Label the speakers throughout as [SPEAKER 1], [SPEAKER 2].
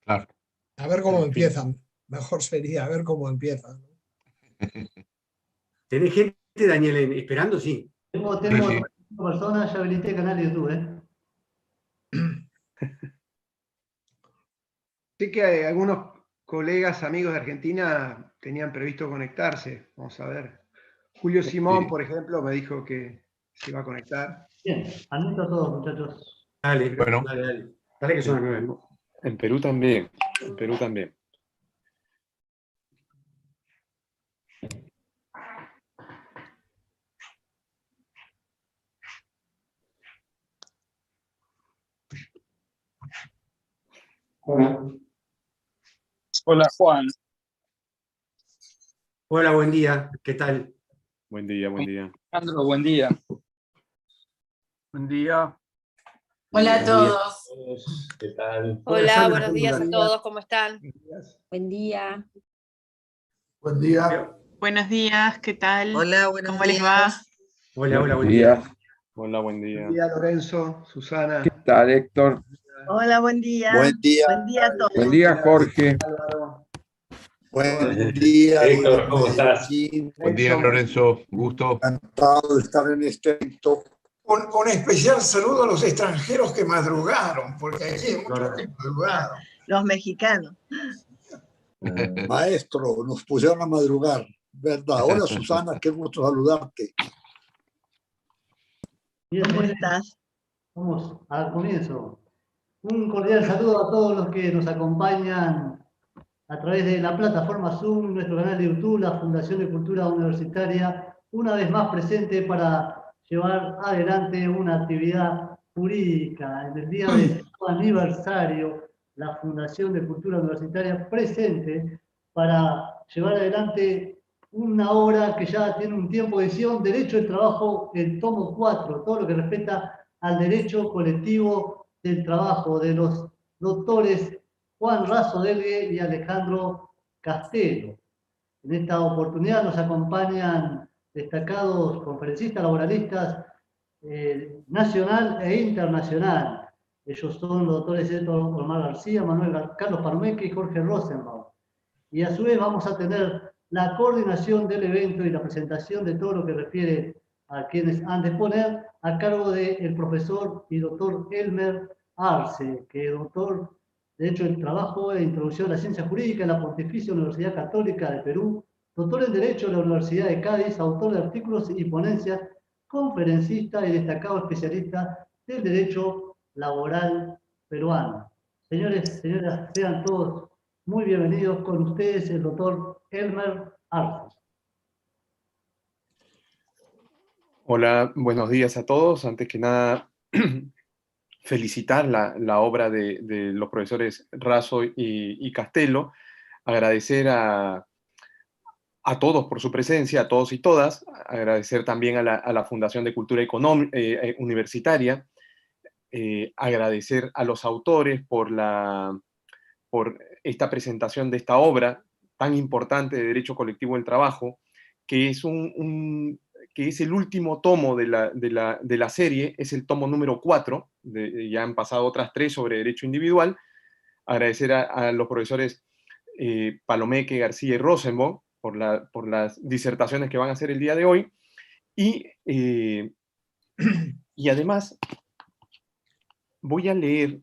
[SPEAKER 1] Claro.
[SPEAKER 2] A ver cómo
[SPEAKER 3] En fin.
[SPEAKER 2] empiezan. Mejor sería a ver cómo empiezan.
[SPEAKER 4] ¿Tenés gente, Daniel, esperando? Sí.
[SPEAKER 5] Tengo
[SPEAKER 1] Sí.
[SPEAKER 5] 5 personas, ya habilité el canal de YouTube,
[SPEAKER 6] Sé que algunos colegas, amigos de Argentina tenían previsto conectarse. Vamos a ver. Julio Simón,
[SPEAKER 1] Sí.
[SPEAKER 6] por ejemplo, me dijo que se iba a conectar.
[SPEAKER 5] Bien, admito a todos, muchachos.
[SPEAKER 4] Dale,
[SPEAKER 1] Bueno.
[SPEAKER 4] dale. Dale que son las 9.
[SPEAKER 3] En Perú también. En Perú también.
[SPEAKER 7] Hola Juan,
[SPEAKER 4] Hola, buen día. ¿Qué tal?
[SPEAKER 3] Buen día, buen día.
[SPEAKER 7] Alejandro, buen día. Buen día.
[SPEAKER 8] Hola a
[SPEAKER 4] Buen día.
[SPEAKER 8] todos.
[SPEAKER 4] ¿Qué tal?
[SPEAKER 9] Hola,
[SPEAKER 4] Sandra,
[SPEAKER 9] buenos días a todos, ¿cómo están?
[SPEAKER 10] Buen día.
[SPEAKER 2] Buen día.
[SPEAKER 8] Buenos días, ¿qué tal?
[SPEAKER 11] Hola, buenos
[SPEAKER 8] ¿Cómo
[SPEAKER 11] días.
[SPEAKER 8] les va?
[SPEAKER 4] Hola, buen día.
[SPEAKER 3] Hola, buen día.
[SPEAKER 6] Buen día, Lorenzo, Susana.
[SPEAKER 12] ¿Qué tal, Héctor?
[SPEAKER 11] Hola, buen día.
[SPEAKER 13] Buen día.
[SPEAKER 11] Buen día a todos.
[SPEAKER 12] Buen día, Jorge.
[SPEAKER 6] Álvaro.
[SPEAKER 13] Buen día.
[SPEAKER 4] Héctor, ¿cómo estás?
[SPEAKER 1] Buen día, Lorenzo. Gusto.
[SPEAKER 13] Encantado de estar en este evento.
[SPEAKER 2] Un especial saludo a los extranjeros que madrugaron, porque aquí hay muchos que madrugaron.
[SPEAKER 11] Los mexicanos.
[SPEAKER 13] Maestro, nos pusieron a madrugar, ¿verdad? Hola, Susana, qué gusto saludarte.
[SPEAKER 5] Bien,
[SPEAKER 11] ¿Cómo estás?
[SPEAKER 5] vamos al comienzo. Un cordial saludo a todos los que nos acompañan a través de la plataforma Zoom, nuestro canal de YouTube, la Fundación de Cultura Universitaria, una vez más presente para llevar adelante una actividad jurídica. En el día de su aniversario, la Fundación de Cultura Universitaria presente para llevar adelante una obra que ya tiene un tiempo de edición, Derecho del Trabajo, el tomo 4, todo lo que respecta al derecho colectivo del trabajo de los doctores Juan Razo Delgue y Alejandro Castelo. En esta oportunidad nos acompañan destacados conferencistas laboralistas nacional e internacional. Ellos son los doctores Héctor Omar García, Carlos Palomeque y Jorge Rosenbaum. Y a su vez vamos a tener la coordinación del evento y la presentación de todo lo que refiere a quienes han de exponer a cargo del profesor y doctor Elmer Arce, que es doctor de hecho el trabajo de introducción a la ciencia jurídica en la Pontificia Universidad Católica de Perú, doctor en Derecho de la Universidad de Cádiz, autor de artículos y ponencias, conferencista y destacado especialista del derecho laboral peruano. Señores, señoras, sean todos muy bienvenidos. Con ustedes el doctor Elmer Arce.
[SPEAKER 3] Hola, buenos días a todos. Antes que nada, felicitar la obra de los profesores Razo y Castelo, agradecer a todos por su presencia, a todos y todas, agradecer también a la Fundación de Cultura Universitaria, agradecer a los autores por esta presentación de esta obra tan importante de Derecho Colectivo del Trabajo, que es que es el último tomo de la serie, es el tomo número 4, ya han pasado otras 3 sobre derecho individual. Agradecer a los profesores Palomeque, García y Rosenbaum por las disertaciones que van a hacer el día de hoy. Y además voy a leer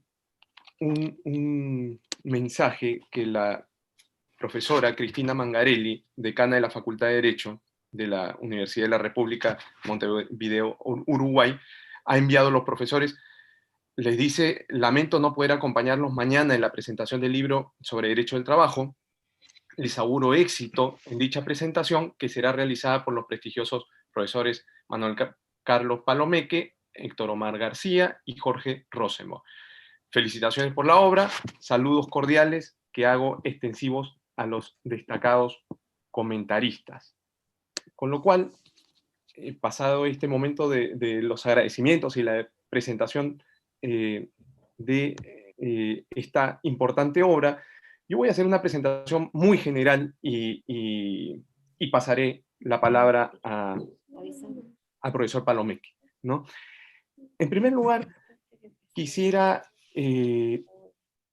[SPEAKER 3] un mensaje que la profesora Cristina Mangarelli, decana de la Facultad de Derecho de la Universidad de la República Montevideo, Uruguay, ha enviado a los profesores. Les dice: lamento no poder acompañarlos mañana en la presentación del libro sobre Derecho del Trabajo. Les auguro éxito en dicha presentación, que será realizada por los prestigiosos profesores Manuel Carlos Palomeque, Héctor Omar García y Jorge Rosenbaum. Felicitaciones por la obra, saludos cordiales que hago extensivos a los destacados comentaristas. Con lo cual, pasado este momento de los agradecimientos y la presentación de esta importante obra, yo voy a hacer una presentación muy general y pasaré la palabra al profesor Palomeque, ¿no? En primer lugar, quisiera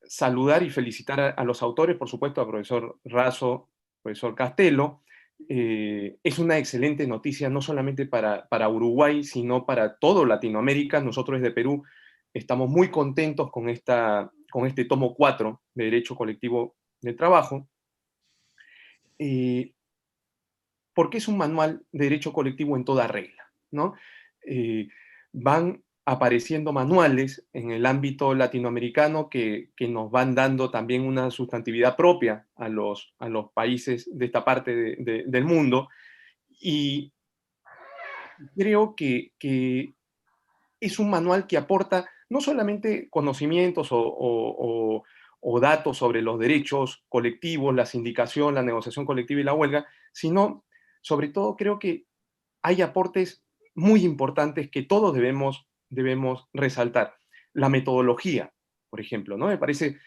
[SPEAKER 3] saludar y felicitar a los autores, por supuesto, al profesor Razo, profesor Castelo. Es una excelente noticia, no solamente para Uruguay, sino para todo Latinoamérica. Nosotros desde Perú estamos muy contentos con este tomo 4 de Derecho Colectivo del Trabajo, porque es un manual de derecho colectivo en toda regla, ¿no? Van apareciendo manuales en el ámbito latinoamericano que nos van dando también una sustantividad propia a los países de esta parte del mundo, y creo que es un manual que aporta no solamente conocimientos o datos sobre los derechos colectivos, la sindicación, la negociación colectiva y la huelga, sino, sobre todo, creo que hay aportes muy importantes que todos debemos resaltar. La metodología, por ejemplo, ¿no? Me parece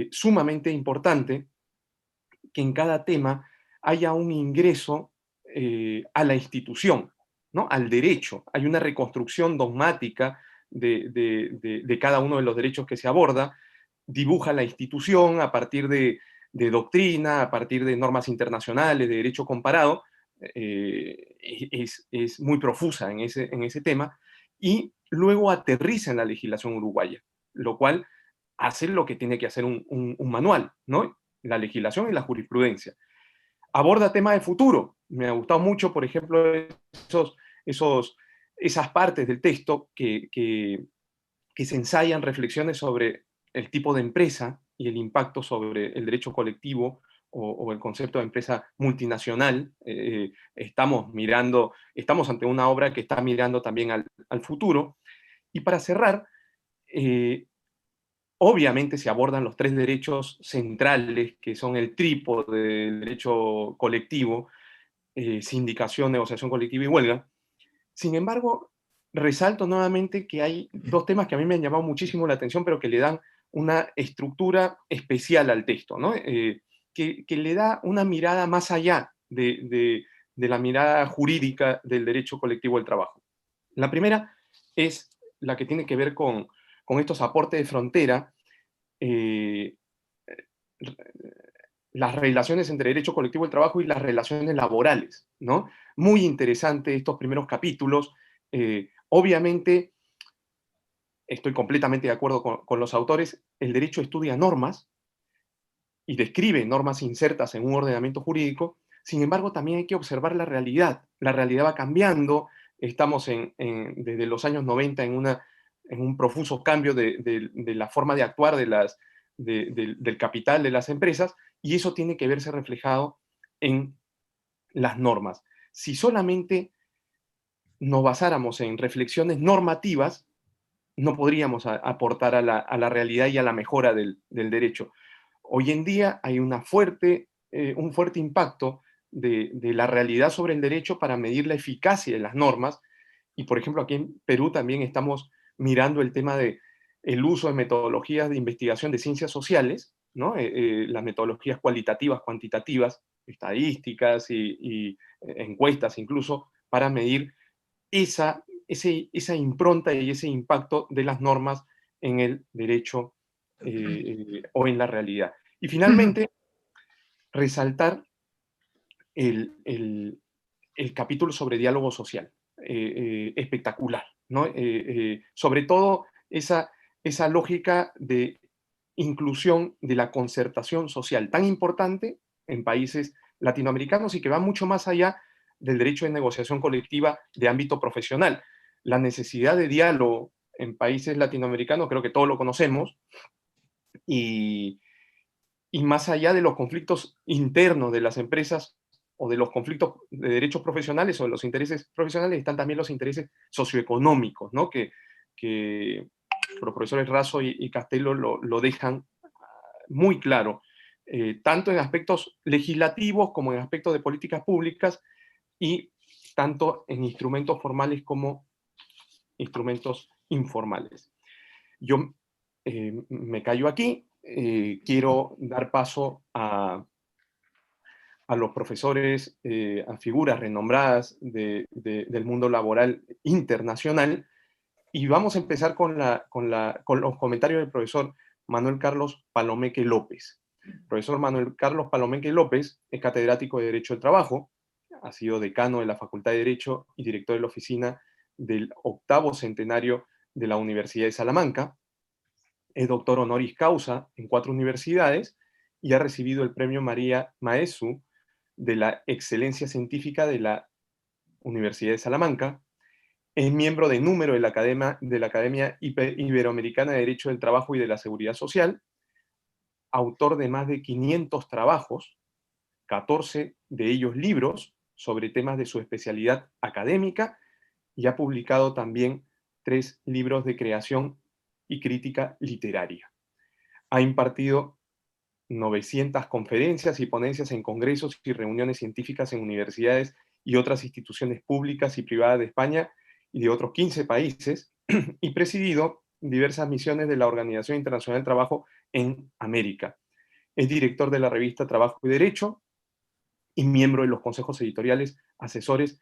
[SPEAKER 3] sumamente importante que en cada tema haya un ingreso a la institución, ¿no? Al derecho. Hay una reconstrucción dogmática de cada uno de los derechos que se aborda, dibuja la institución a partir de doctrina, a partir de normas internacionales, de derecho comparado, es muy profusa en ese tema, y luego aterriza en la legislación uruguaya, lo cual hace lo que tiene que hacer un manual, ¿no? La legislación y la jurisprudencia. Aborda temas de futuro. Me ha gustado mucho, por ejemplo, esas partes del texto que se ensayan reflexiones sobre el tipo de empresa y el impacto sobre el derecho colectivo o el concepto de empresa multinacional. Estamos ante una obra que está mirando también al futuro. Y para cerrar, obviamente se abordan los 3 derechos centrales, que son el trípode del derecho colectivo, sindicación, negociación colectiva y huelga. Sin embargo, resalto nuevamente que hay 2 temas que a mí me han llamado muchísimo la atención, pero que le dan una estructura especial al texto, ¿no? Que le da una mirada más allá de la mirada jurídica del derecho colectivo del trabajo. La primera es la que tiene que ver con estos aportes de frontera, las relaciones entre derecho colectivo del trabajo y las relaciones laborales, ¿no? Muy interesante estos primeros capítulos. Obviamente, estoy completamente de acuerdo con los autores, el derecho estudia normas y describe normas insertas en un ordenamiento jurídico. Sin embargo, también hay que observar la realidad. La realidad va cambiando. Estamos desde los años 90 en un profuso cambio de la forma de actuar del capital de las empresas, y eso tiene que verse reflejado en las normas. Si solamente nos basáramos en reflexiones normativas, no podríamos aportar a la realidad y a la mejora del derecho. Hoy en día hay un fuerte impacto de la realidad sobre el derecho para medir la eficacia de las normas, y por ejemplo aquí en Perú también estamos mirando el tema del uso de metodologías de investigación de ciencias sociales, ¿no? Las metodologías cualitativas, cuantitativas, estadísticas y encuestas incluso, para medir esa impronta y ese impacto de las normas en el derecho o en la realidad. Y finalmente, resaltar el capítulo sobre diálogo social. Espectacular, ¿no? Sobre todo esa lógica de inclusión de la concertación social, tan importante en países latinoamericanos y que va mucho más allá del derecho de negociación colectiva de ámbito profesional. La necesidad de diálogo en países latinoamericanos, creo que todos lo conocemos, y más allá de los conflictos internos de las empresas o de los conflictos de derechos profesionales o de los intereses profesionales, están también los intereses socioeconómicos, ¿no? Que los profesores Razo y Castelo lo dejan muy claro, tanto en aspectos legislativos como en aspectos de políticas públicas, y tanto en instrumentos formales como instrumentos informales. Yo me callo aquí. Quiero dar paso a los profesores, a figuras renombradas del mundo laboral internacional, y vamos a empezar con los comentarios del profesor Manuel Carlos Palomeque López. Profesor Manuel Carlos Palomeque López es catedrático de Derecho del Trabajo, ha sido decano de la Facultad de Derecho y director de la oficina del 8º centenario de la Universidad de Salamanca. Es doctor honoris causa en 4 universidades y ha recibido el premio María Maesu de la Excelencia Científica de la Universidad de Salamanca. Es miembro de número de la Academia Iberoamericana de Derecho del Trabajo y de la Seguridad Social, autor de más de 500 trabajos, 14 de ellos libros sobre temas de su especialidad académica, y ha publicado también 3 libros de creación y crítica literaria. Ha impartido 900 conferencias y ponencias en congresos y reuniones científicas en universidades y otras instituciones públicas y privadas de España y de otros 15 países, y presidido diversas misiones de la Organización Internacional del Trabajo en América. Es director de la revista Trabajo y Derecho y miembro de los consejos editoriales, asesores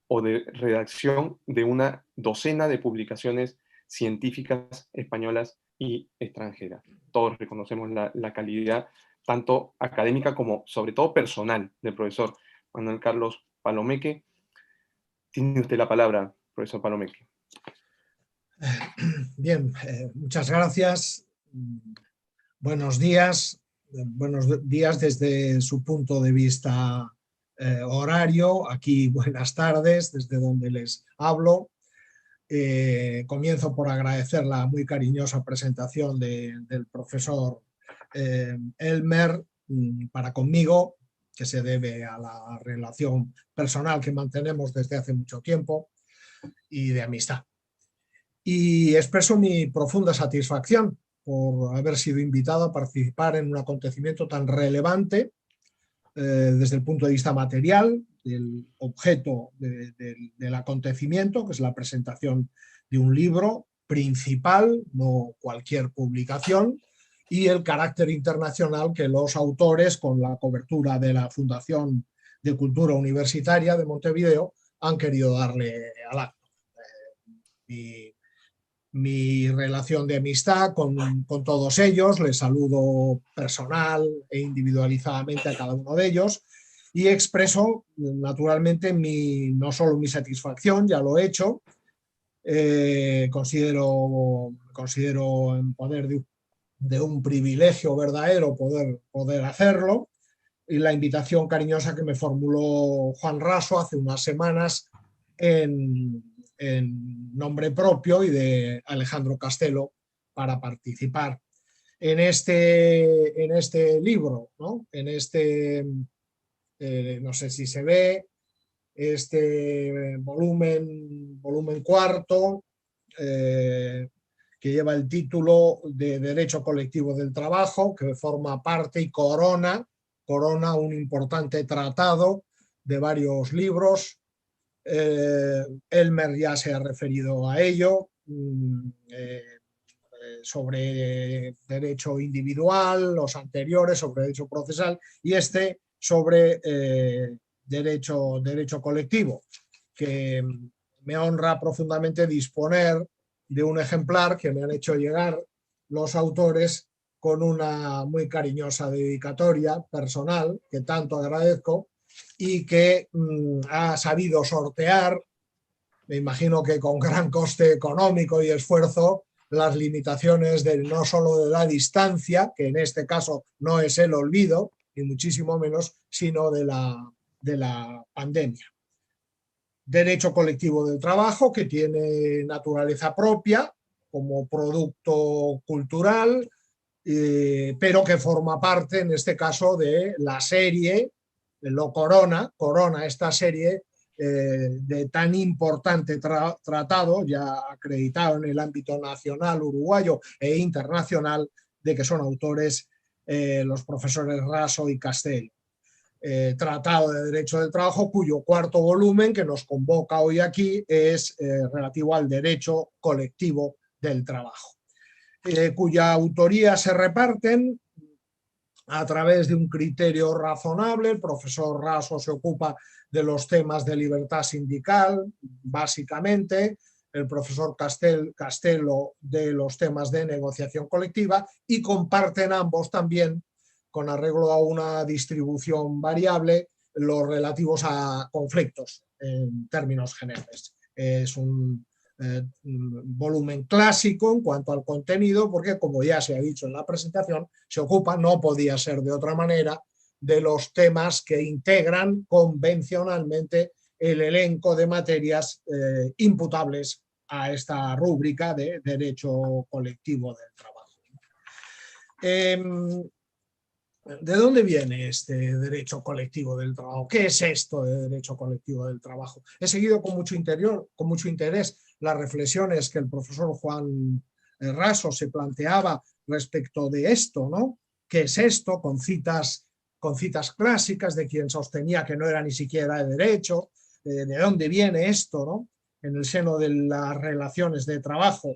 [SPEAKER 3] o de redacción de una docena de publicaciones científicas españolas y extranjeras. Todos reconocemos la calidad tanto académica como sobre todo personal del profesor Manuel Carlos Palomeque. Tiene usted la palabra, profesor Palomeque.
[SPEAKER 9] Bien, muchas gracias. Buenos días desde su punto de vista horario. Aquí buenas tardes desde donde les hablo. Comienzo por agradecer la muy cariñosa presentación del profesor Elmer para conmigo, que se debe a la relación personal que mantenemos desde hace mucho tiempo y de amistad. Y expreso mi profunda satisfacción por haber sido invitado a participar en un acontecimiento tan relevante desde el punto de vista material, del objeto del acontecimiento, que es la presentación de un libro principal, no cualquier publicación, y el carácter internacional que los autores, con la cobertura de la Fundación de Cultura Universitaria de Montevideo, han querido darle al acto. Mi relación de amistad con todos ellos, les saludo personal e individualizadamente a cada uno de ellos y expreso naturalmente no solo mi satisfacción, ya lo he hecho, considero en poder de un privilegio verdadero poder hacerlo, y la invitación cariñosa que me formuló Juan Raso hace unas semanas en nombre propio y de Alejandro Castelo para participar en este libro, ¿no? No sé si se ve, este volumen cuarto, que lleva el título de Derecho Colectivo del Trabajo, que forma parte y corona un importante tratado de varios libros. Elmer ya se ha referido a ello, sobre derecho individual, los anteriores sobre derecho procesal y este sobre derecho colectivo, que me honra profundamente disponer de un ejemplar que me han hecho llegar los autores con una muy cariñosa dedicatoria personal que tanto agradezco y que ha sabido sortear, me imagino que con gran coste económico y esfuerzo, las limitaciones no solo de la distancia, que en este caso no es el olvido, ni muchísimo menos, sino de la pandemia. Derecho colectivo del trabajo, que tiene naturaleza propia como producto cultural, pero que forma parte, en este caso, de la serie, lo corona esta serie de tan importante tratado, ya acreditado en el ámbito nacional, uruguayo e internacional, de que son autores los profesores Raso y Castelo. Tratado de Derecho del Trabajo, cuyo cuarto volumen que nos convoca hoy aquí es relativo al derecho colectivo del trabajo, cuya autoría se reparten a través de un criterio razonable. El profesor Raso se ocupa de los temas de libertad sindical, básicamente, el profesor Castelo de los temas de negociación colectiva, y comparten ambos también, con arreglo a una distribución variable, los relativos a conflictos en términos generales. Es un volumen clásico en cuanto al contenido, porque, como ya se ha dicho en la presentación, se ocupa, no podía ser de otra manera, de los temas que integran convencionalmente el elenco de materias imputables a esta rúbrica de derecho colectivo del trabajo. ¿De dónde viene este derecho colectivo del trabajo? ¿Qué es esto de derecho colectivo del trabajo? He seguido con mucho interés las reflexiones que el profesor Juan Raso se planteaba respecto de esto, ¿no? ¿Qué es esto? Con citas clásicas de quien sostenía que no era ni siquiera de derecho. ¿De dónde viene esto, ¿no? En el seno de las relaciones de trabajo.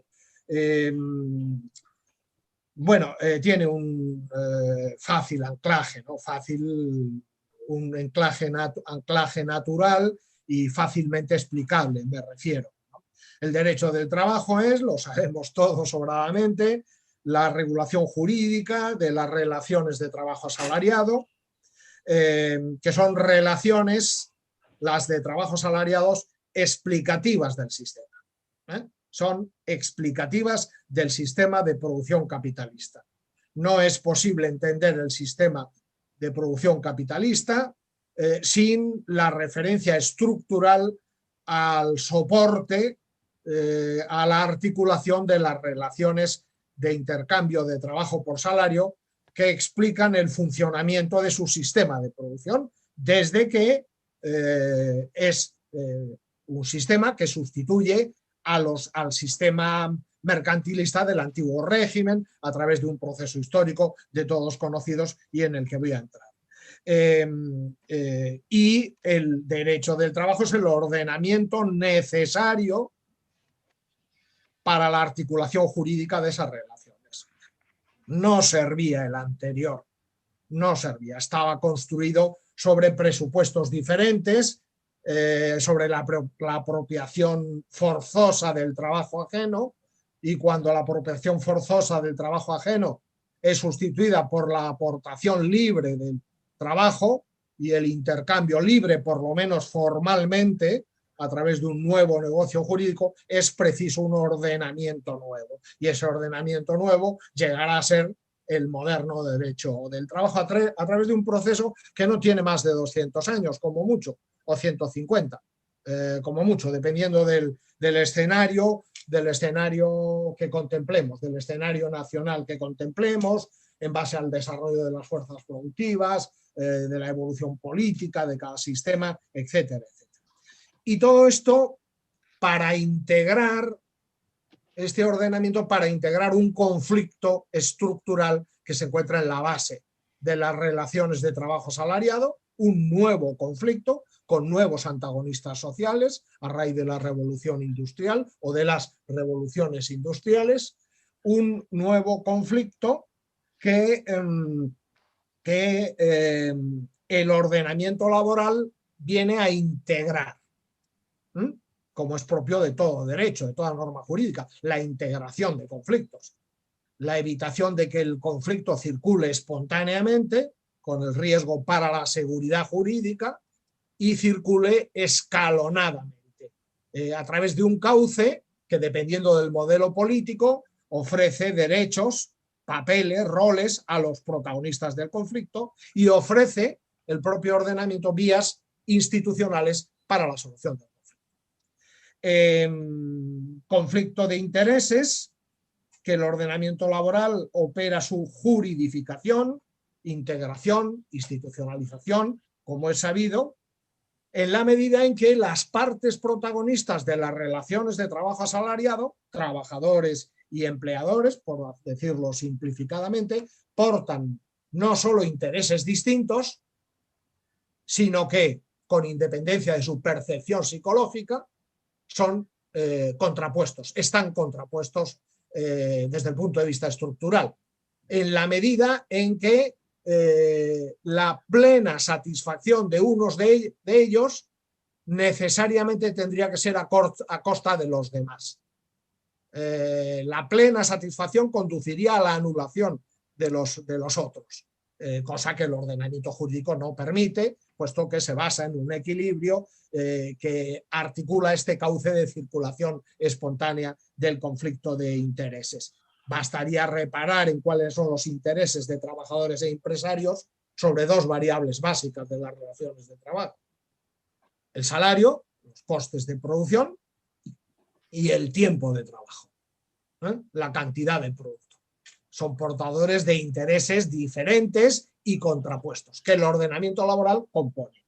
[SPEAKER 9] Bueno, tiene un fácil anclaje, ¿no? Un anclaje natural y fácilmente explicable, me refiero, ¿no? El derecho del trabajo es, lo sabemos todos sobradamente, la regulación jurídica de las relaciones de trabajo asalariado, que son relaciones, las de trabajo asalariados, explicativas del sistema, son explicativas del sistema de producción capitalista. No es posible entender el sistema de producción capitalista sin la referencia estructural al soporte, a la articulación de las relaciones de intercambio de trabajo por salario que explican el funcionamiento de su sistema de producción, desde que es un sistema que sustituye al sistema mercantilista del antiguo régimen a través de un proceso histórico de todos conocidos y en el que voy a entrar. Y el derecho del trabajo es el ordenamiento necesario para la articulación jurídica de esas relaciones. No servía el anterior, no servía, estaba construido sobre presupuestos diferentes, sobre la apropiación forzosa del trabajo ajeno, y cuando la apropiación forzosa del trabajo ajeno es sustituida por la aportación libre del trabajo y el intercambio libre, por lo menos formalmente, a través de un nuevo negocio jurídico, es preciso un ordenamiento nuevo. Y ese ordenamiento nuevo llegará a ser el moderno derecho del trabajo a través de un proceso que no tiene más de 200 años, como mucho, o 150, como mucho, dependiendo del escenario que contemplemos, del escenario nacional que contemplemos, en base al desarrollo de las fuerzas productivas, de la evolución política de cada sistema, etcétera, etcétera. Y todo esto para integrar este ordenamiento, para integrar un conflicto estructural que se encuentra en la base de las relaciones de trabajo asalariado, un nuevo conflicto con nuevos antagonistas sociales a raíz de la revolución industrial o de las revoluciones industriales, un nuevo conflicto que el ordenamiento laboral viene a integrar, como es propio de todo derecho, de toda norma jurídica, la integración de conflictos, la evitación de que el conflicto circule espontáneamente, con el riesgo para la seguridad jurídica, y circule escalonadamente, a través de un cauce que, dependiendo del modelo político, ofrece derechos, papeles, roles a los protagonistas del conflicto y ofrece el propio ordenamiento vías institucionales para la solución del conflicto. Conflicto de intereses, que el ordenamiento laboral opera su juridificación, integración, institucionalización, como es sabido, en la medida en que las partes protagonistas de las relaciones de trabajo asalariado, trabajadores y empleadores, por decirlo simplificadamente, portan no solo intereses distintos, sino que, con independencia de su percepción psicológica, son contrapuestos, están contrapuestos desde el punto de vista estructural, en la medida en que la plena satisfacción de unos de ellos necesariamente tendría que ser a costa de los demás. La plena satisfacción conduciría a la anulación de los otros, cosa que el ordenamiento jurídico no permite, puesto que se basa en un equilibrio que articula este cauce de circulación espontánea del conflicto de intereses. Bastaría reparar en cuáles son los intereses de trabajadores e empresarios sobre dos variables básicas de las relaciones de trabajo: el salario, los costes de producción, y el tiempo de trabajo, la cantidad de producto. Son portadores de intereses diferentes y contrapuestos que el ordenamiento laboral compone.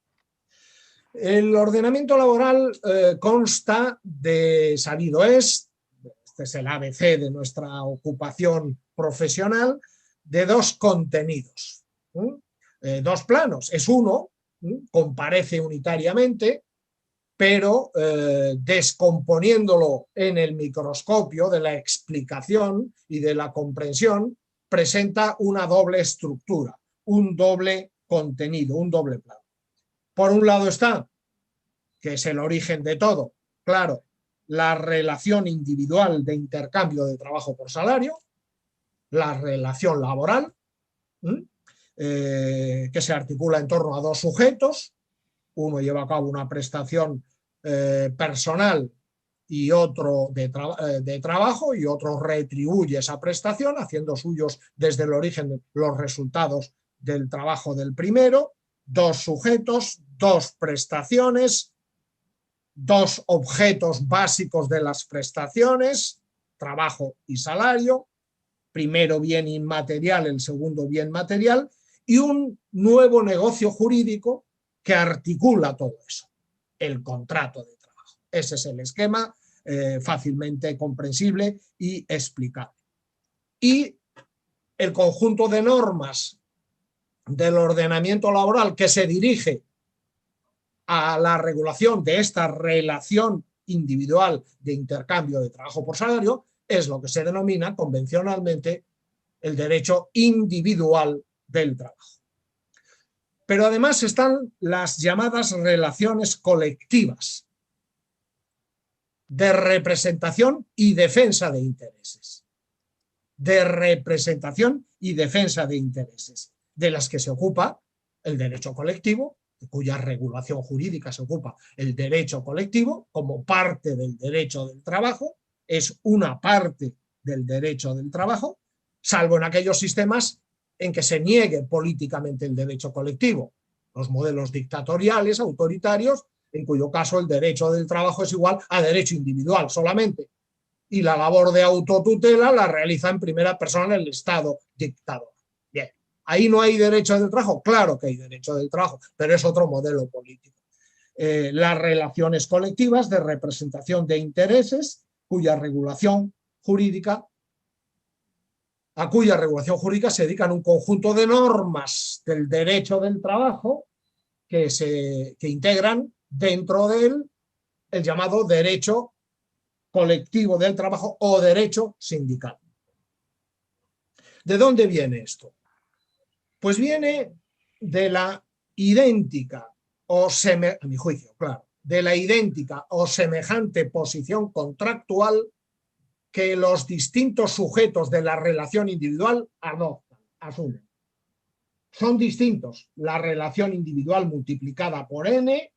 [SPEAKER 9] El ordenamiento laboral consta de, sabido es, este es el ABC de nuestra ocupación profesional, de dos contenidos, dos planos. Es uno, comparece unitariamente, pero descomponiéndolo en el microscopio de la explicación y de la comprensión, presenta una doble estructura, un doble contenido, un doble plano. Por un lado está, que es el origen de todo, claro, la relación individual de intercambio de trabajo por salario, la relación laboral, que se articula en torno a dos sujetos. Uno lleva a cabo una prestación personal y otro de trabajo, y otro retribuye esa prestación haciendo suyos desde el origen los resultados del trabajo del primero. Dos sujetos, dos prestaciones, dos objetos básicos de las prestaciones, trabajo y salario, primero bien inmaterial, el segundo bien material, y un nuevo negocio jurídico que articula todo eso, el contrato de trabajo. Ese es el esquema fácilmente comprensible y explicable. Y el conjunto de normas del ordenamiento laboral que se dirige a la regulación de esta relación individual de intercambio de trabajo por salario es lo que se denomina convencionalmente el derecho individual del trabajo. Pero además están las llamadas relaciones colectivas de representación y defensa de intereses. De representación y defensa de intereses, de las que se ocupa el derecho colectivo, de cuya regulación jurídica se ocupa el derecho colectivo como parte del derecho del trabajo, es una parte del derecho del trabajo, salvo en aquellos sistemas en que se niegue políticamente el derecho colectivo, los modelos dictatoriales, autoritarios, en cuyo caso el derecho del trabajo es igual a derecho individual solamente, y la labor de autotutela la realiza en primera persona el Estado dictador. Bien, ¿ahí no hay derecho del trabajo? Claro que hay derecho del trabajo, pero es otro modelo político. Las relaciones colectivas de representación de intereses, a cuya regulación jurídica se dedican un conjunto de normas del derecho del trabajo que integran dentro de él el llamado derecho colectivo del trabajo o derecho sindical. ¿De dónde viene esto? Pues viene de la idéntica o a mi juicio, claro, de la idéntica o semejante posición contractual que los distintos sujetos de la relación individual adoptan, asumen. Son distintos. La relación individual multiplicada por n,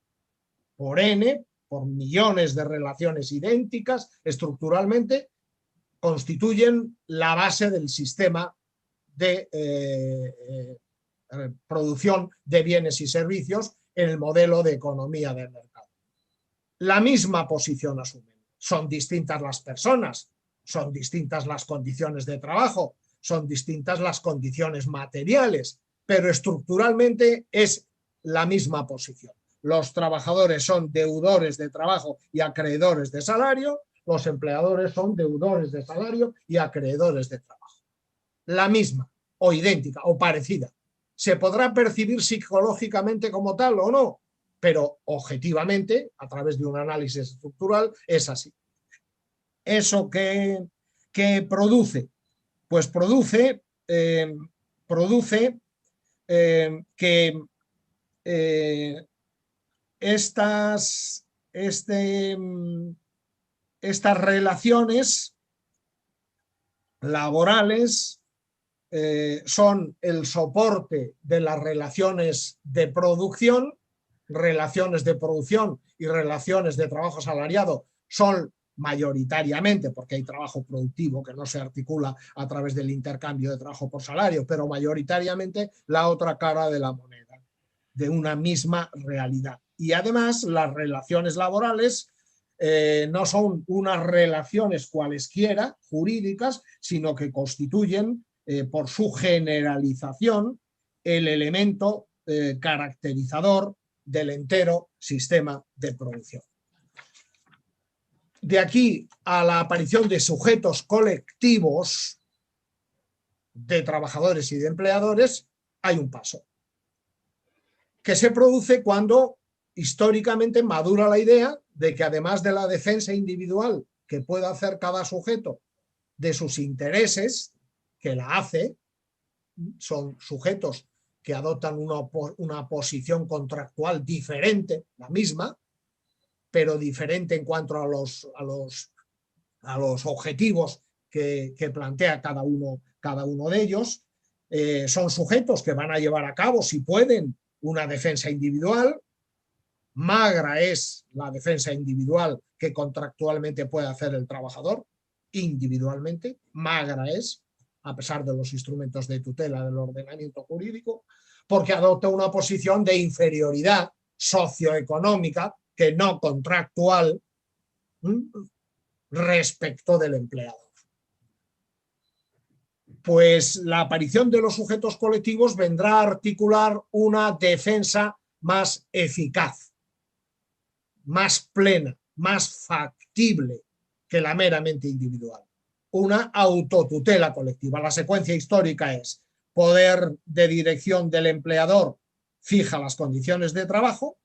[SPEAKER 9] por millones de relaciones idénticas, estructuralmente, constituyen la base del sistema de producción de bienes y servicios en el modelo de economía del mercado. La misma posición asumen. Son distintas las personas, son distintas las condiciones de trabajo, son distintas las condiciones materiales, pero estructuralmente es la misma posición. Los trabajadores son deudores de trabajo y acreedores de salario, los empleadores son deudores de salario y acreedores de trabajo. La misma, o idéntica, o parecida. Se podrá percibir psicológicamente como tal o no, pero objetivamente, a través de un análisis estructural, es así. ¿Eso qué produce? Pues produce que estas relaciones laborales son el soporte de las relaciones de producción y relaciones de trabajo asalariado son mayoritariamente, porque hay trabajo productivo que no se articula a través del intercambio de trabajo por salario, pero mayoritariamente la otra cara de la moneda, de una misma realidad. Y además las relaciones laborales no son unas relaciones cualesquiera jurídicas, sino que constituyen por su generalización el elemento caracterizador del entero sistema de producción. De aquí a la aparición de sujetos colectivos de trabajadores y de empleadores hay un paso, que se produce cuando históricamente madura la idea de que además de la defensa individual que pueda hacer cada sujeto de sus intereses, que la hace, son sujetos que adoptan una posición contractual diferente, la misma, pero diferente en cuanto a los objetivos que plantea cada uno de ellos. Son sujetos que van a llevar a cabo, si pueden, una defensa individual. Magra es la defensa individual que contractualmente puede hacer el trabajador, individualmente, magra es, a pesar de los instrumentos de tutela del ordenamiento jurídico, porque adopta una posición de inferioridad socioeconómica que no contractual respecto del empleador. Pues la aparición de los sujetos colectivos vendrá a articular una defensa más eficaz, más plena, más factible que la meramente individual. Una autotutela colectiva. La secuencia histórica es: poder de dirección del empleador fija las condiciones de trabajo.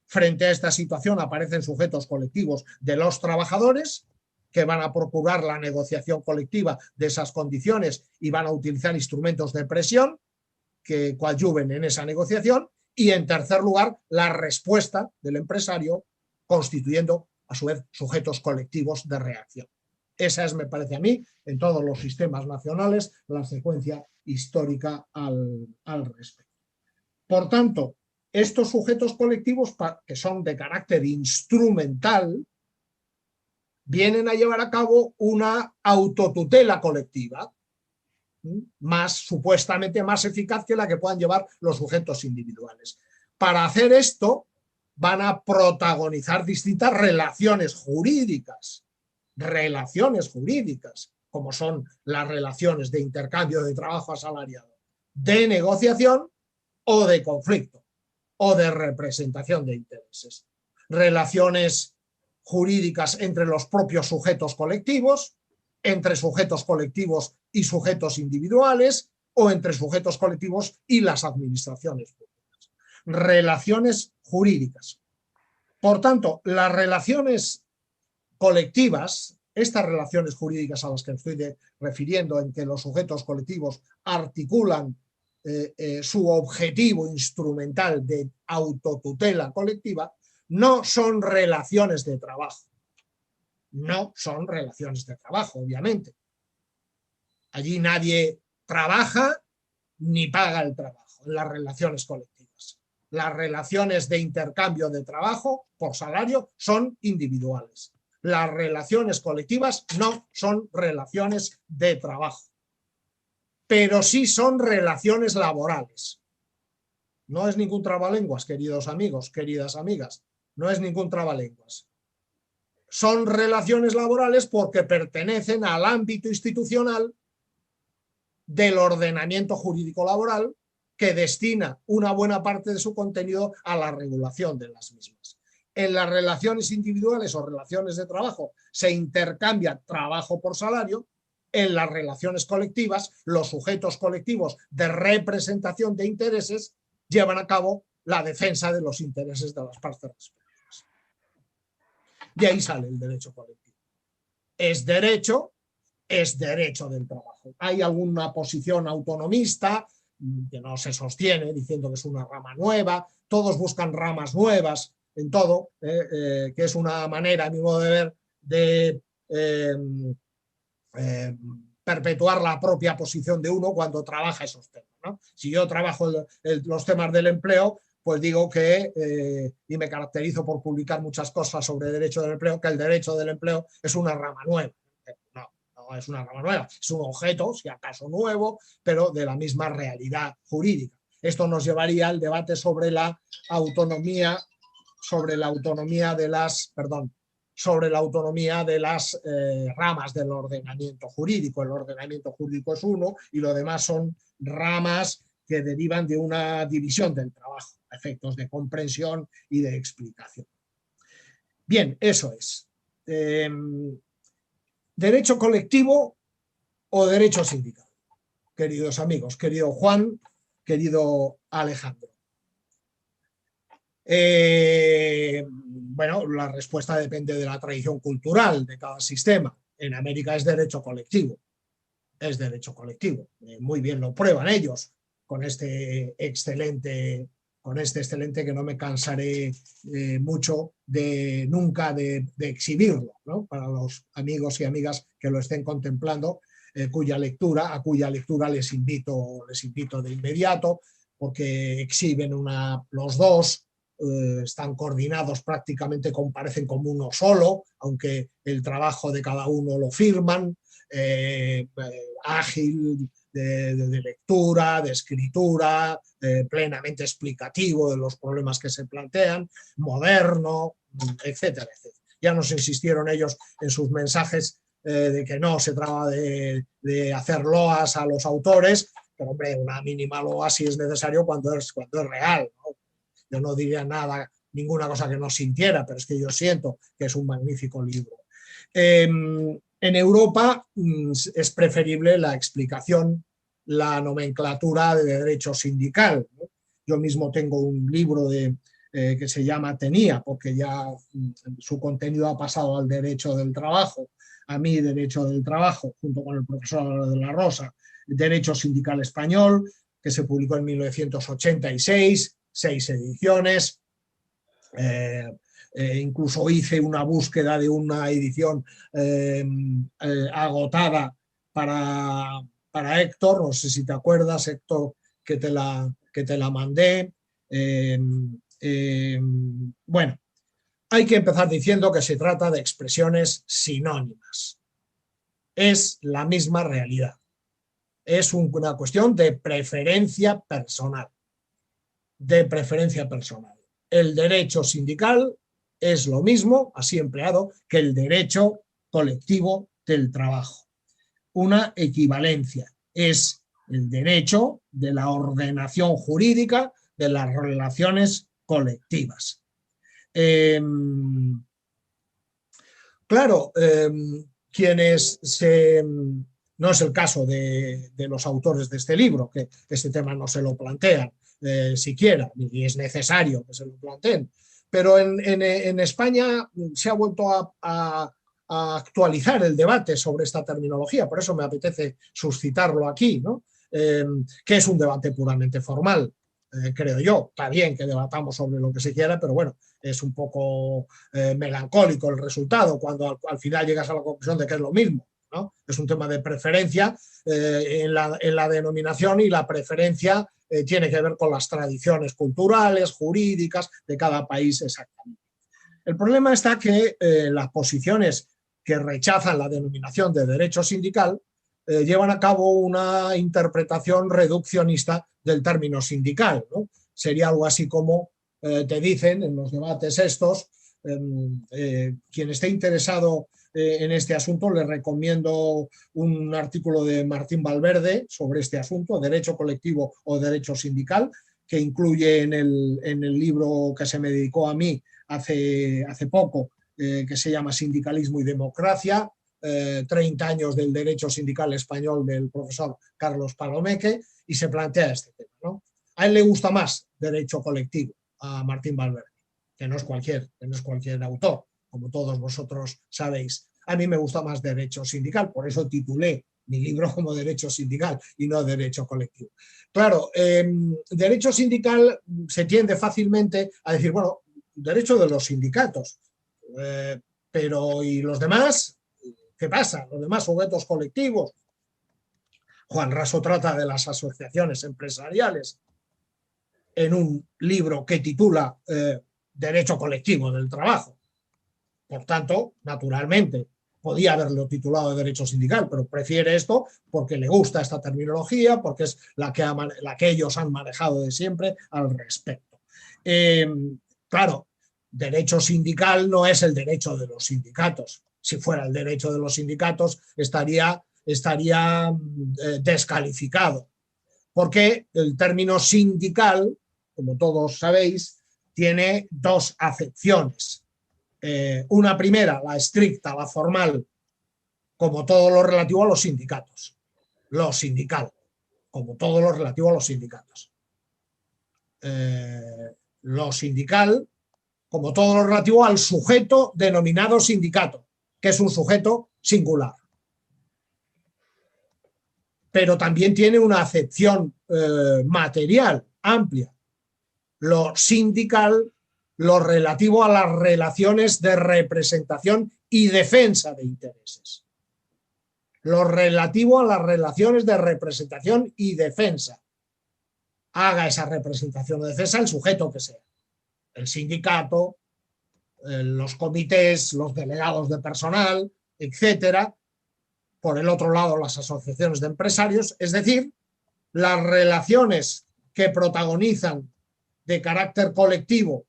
[SPEAKER 9] Frente a esta situación aparecen sujetos colectivos de los trabajadores que van a procurar la negociación colectiva de esas condiciones y van a utilizar instrumentos de presión que coadyuven en esa negociación. Y en tercer lugar, la respuesta del empresario, constituyendo a su vez sujetos colectivos de reacción. Esa es, me parece a mí, en todos los sistemas nacionales, la secuencia histórica al respecto. Por tanto, estos sujetos colectivos, que son de carácter instrumental, vienen a llevar a cabo una autotutela colectiva, supuestamente más eficaz que la que puedan llevar los sujetos individuales. Para hacer esto, van a protagonizar distintas relaciones jurídicas, como son las relaciones de intercambio de trabajo asalariado, de negociación o de conflicto, o de representación de intereses. Relaciones jurídicas entre los propios sujetos colectivos, entre sujetos colectivos y sujetos individuales, o entre sujetos colectivos y las administraciones públicas. Relaciones jurídicas. Por tanto, las relaciones colectivas, estas relaciones jurídicas a las que estoy refiriendo, en que los sujetos colectivos articulan su objetivo instrumental de autotutela colectiva, no son relaciones de trabajo. No son relaciones de trabajo, obviamente. Allí nadie trabaja ni paga el trabajo en las relaciones colectivas. Las relaciones de intercambio de trabajo por salario son individuales. Las relaciones colectivas no son relaciones de trabajo, pero sí son relaciones laborales. No es ningún trabalenguas, queridos amigos, queridas amigas, no es ningún trabalenguas. Son relaciones laborales porque pertenecen al ámbito institucional del ordenamiento jurídico laboral, que destina una buena parte de su contenido a la regulación de las mismas. En las relaciones individuales o relaciones de trabajo se intercambia trabajo por salario. En las relaciones colectivas, los sujetos colectivos de representación de intereses llevan a cabo la defensa de los intereses de las partes respectivas. De ahí sale el derecho colectivo. Es derecho del trabajo. Hay alguna posición autonomista que no se sostiene diciendo que es una rama nueva, todos buscan ramas nuevas en todo, que es una manera, a mi modo de ver, de perpetuar la propia posición de uno cuando trabaja esos temas, ¿no? Si yo trabajo los temas del empleo, pues digo que, y me caracterizo por publicar muchas cosas sobre derecho del empleo, que el derecho del empleo es una rama nueva. No es una rama nueva, es un objeto, si acaso nuevo, pero de la misma realidad jurídica. Esto nos llevaría al debate sobre la autonomía, de las ramas del ordenamiento jurídico. El ordenamiento jurídico es uno y lo demás son ramas que derivan de una división del trabajo, a efectos de comprensión y de explicación. Bien, eso es. ¿Derecho colectivo o derecho sindical? Queridos amigos, querido Juan, querido Alejandro. Bueno, la respuesta depende de la tradición cultural de cada sistema. En América es derecho colectivo. Es derecho colectivo. Muy bien lo prueban ellos con este excelente que no me cansaré nunca de exhibirlo, ¿no? Para los amigos y amigas que lo estén contemplando, a cuya lectura les invito de inmediato, porque exhiben los dos, están coordinados prácticamente, comparecen como uno solo, aunque el trabajo de cada uno lo firman, ágil, de lectura, de escritura, plenamente explicativo de los problemas que se plantean, moderno, etcétera, etcétera. Ya nos insistieron ellos en sus mensajes de que no se trata de hacer loas a los autores, pero hombre, una mínima loa sí es necesario cuando es real, ¿no? Yo no diría ninguna cosa que no sintiera, pero es que yo siento que es un magnífico libro. En Europa es preferible la explicación, la nomenclatura de derecho sindical, ¿no? Yo mismo tengo un libro que se llama Tenía, porque ya su contenido ha pasado al derecho del trabajo, a mí derecho del trabajo, junto con el profesor Álvaro de la Rosa, Derecho Sindical Español, que se publicó en 1986, 6 ediciones. Incluso hice una búsqueda de una edición agotada para Héctor, no sé si te acuerdas, Héctor, que te la mandé. Bueno, hay que empezar diciendo que se trata de expresiones sinónimas. Es la misma realidad. Es una cuestión de preferencia personal. El derecho sindical es lo mismo, así empleado, que el derecho colectivo del trabajo. Una equivalencia. Es el derecho de la ordenación jurídica de las relaciones colectivas. Claro, no es el caso de los autores de este libro, que este tema no se lo plantean siquiera, ni es necesario que se lo planteen, pero en España se ha vuelto a actualizar el debate sobre esta terminología, por eso me apetece suscitarlo aquí, ¿no? Que es un debate puramente formal, creo yo. Está bien que debatamos sobre lo que se quiera, pero bueno, es un poco melancólico el resultado cuando al final llegas a la conclusión de que es lo mismo, ¿no? Es un tema de preferencia en la denominación, y la preferencia tiene que ver con las tradiciones culturales, jurídicas de cada país exactamente. El problema está que las posiciones que rechazan la denominación de derecho sindical llevan a cabo una interpretación reduccionista del término sindical, ¿no? Sería algo así como te dicen en los debates estos, quien esté interesado en este asunto, le recomiendo un artículo de Martín Valverde sobre este asunto, derecho colectivo o derecho sindical, que incluye en el libro que se me dedicó a mí hace poco, que se llama Sindicalismo y Democracia, 30 años del derecho sindical español, del profesor Carlos Palomeque, y se plantea este tema, ¿no? A él le gusta más derecho colectivo, a Martín Valverde, que no es cualquier autor, como todos vosotros sabéis. A mí me gusta más derecho sindical, por eso titulé mi libro como Derecho Sindical y no Derecho Colectivo. Claro, derecho sindical se tiende fácilmente a decir, bueno, derecho de los sindicatos. Pero ¿y los demás? ¿Qué pasa? Los demás sujetos colectivos. Juan Raso trata de las asociaciones empresariales en un libro que titula Derecho colectivo del trabajo. Por tanto, naturalmente, podía haberlo titulado de derecho sindical, pero prefiere esto porque le gusta esta terminología, porque es la que ellos han manejado de siempre al respecto. Claro, derecho sindical no es el derecho de los sindicatos. Si fuera el derecho de los sindicatos estaría descalificado, porque el término sindical, como todos sabéis, tiene dos acepciones. Una primera, la estricta, la formal, como todo lo relativo a los sindicatos. Lo sindical, como todo lo relativo a los sindicatos. Lo sindical, como todo lo relativo al sujeto denominado sindicato, que es un sujeto singular. Pero también tiene una acepción material, amplia. Lo sindical, lo relativo a las relaciones de representación y defensa de intereses. Lo relativo a las relaciones de representación y defensa. Haga esa representación o defensa el sujeto que sea. El sindicato, los comités, los delegados de personal, etcétera. Por el otro lado, las asociaciones de empresarios, es decir, las relaciones que protagonizan de carácter colectivo,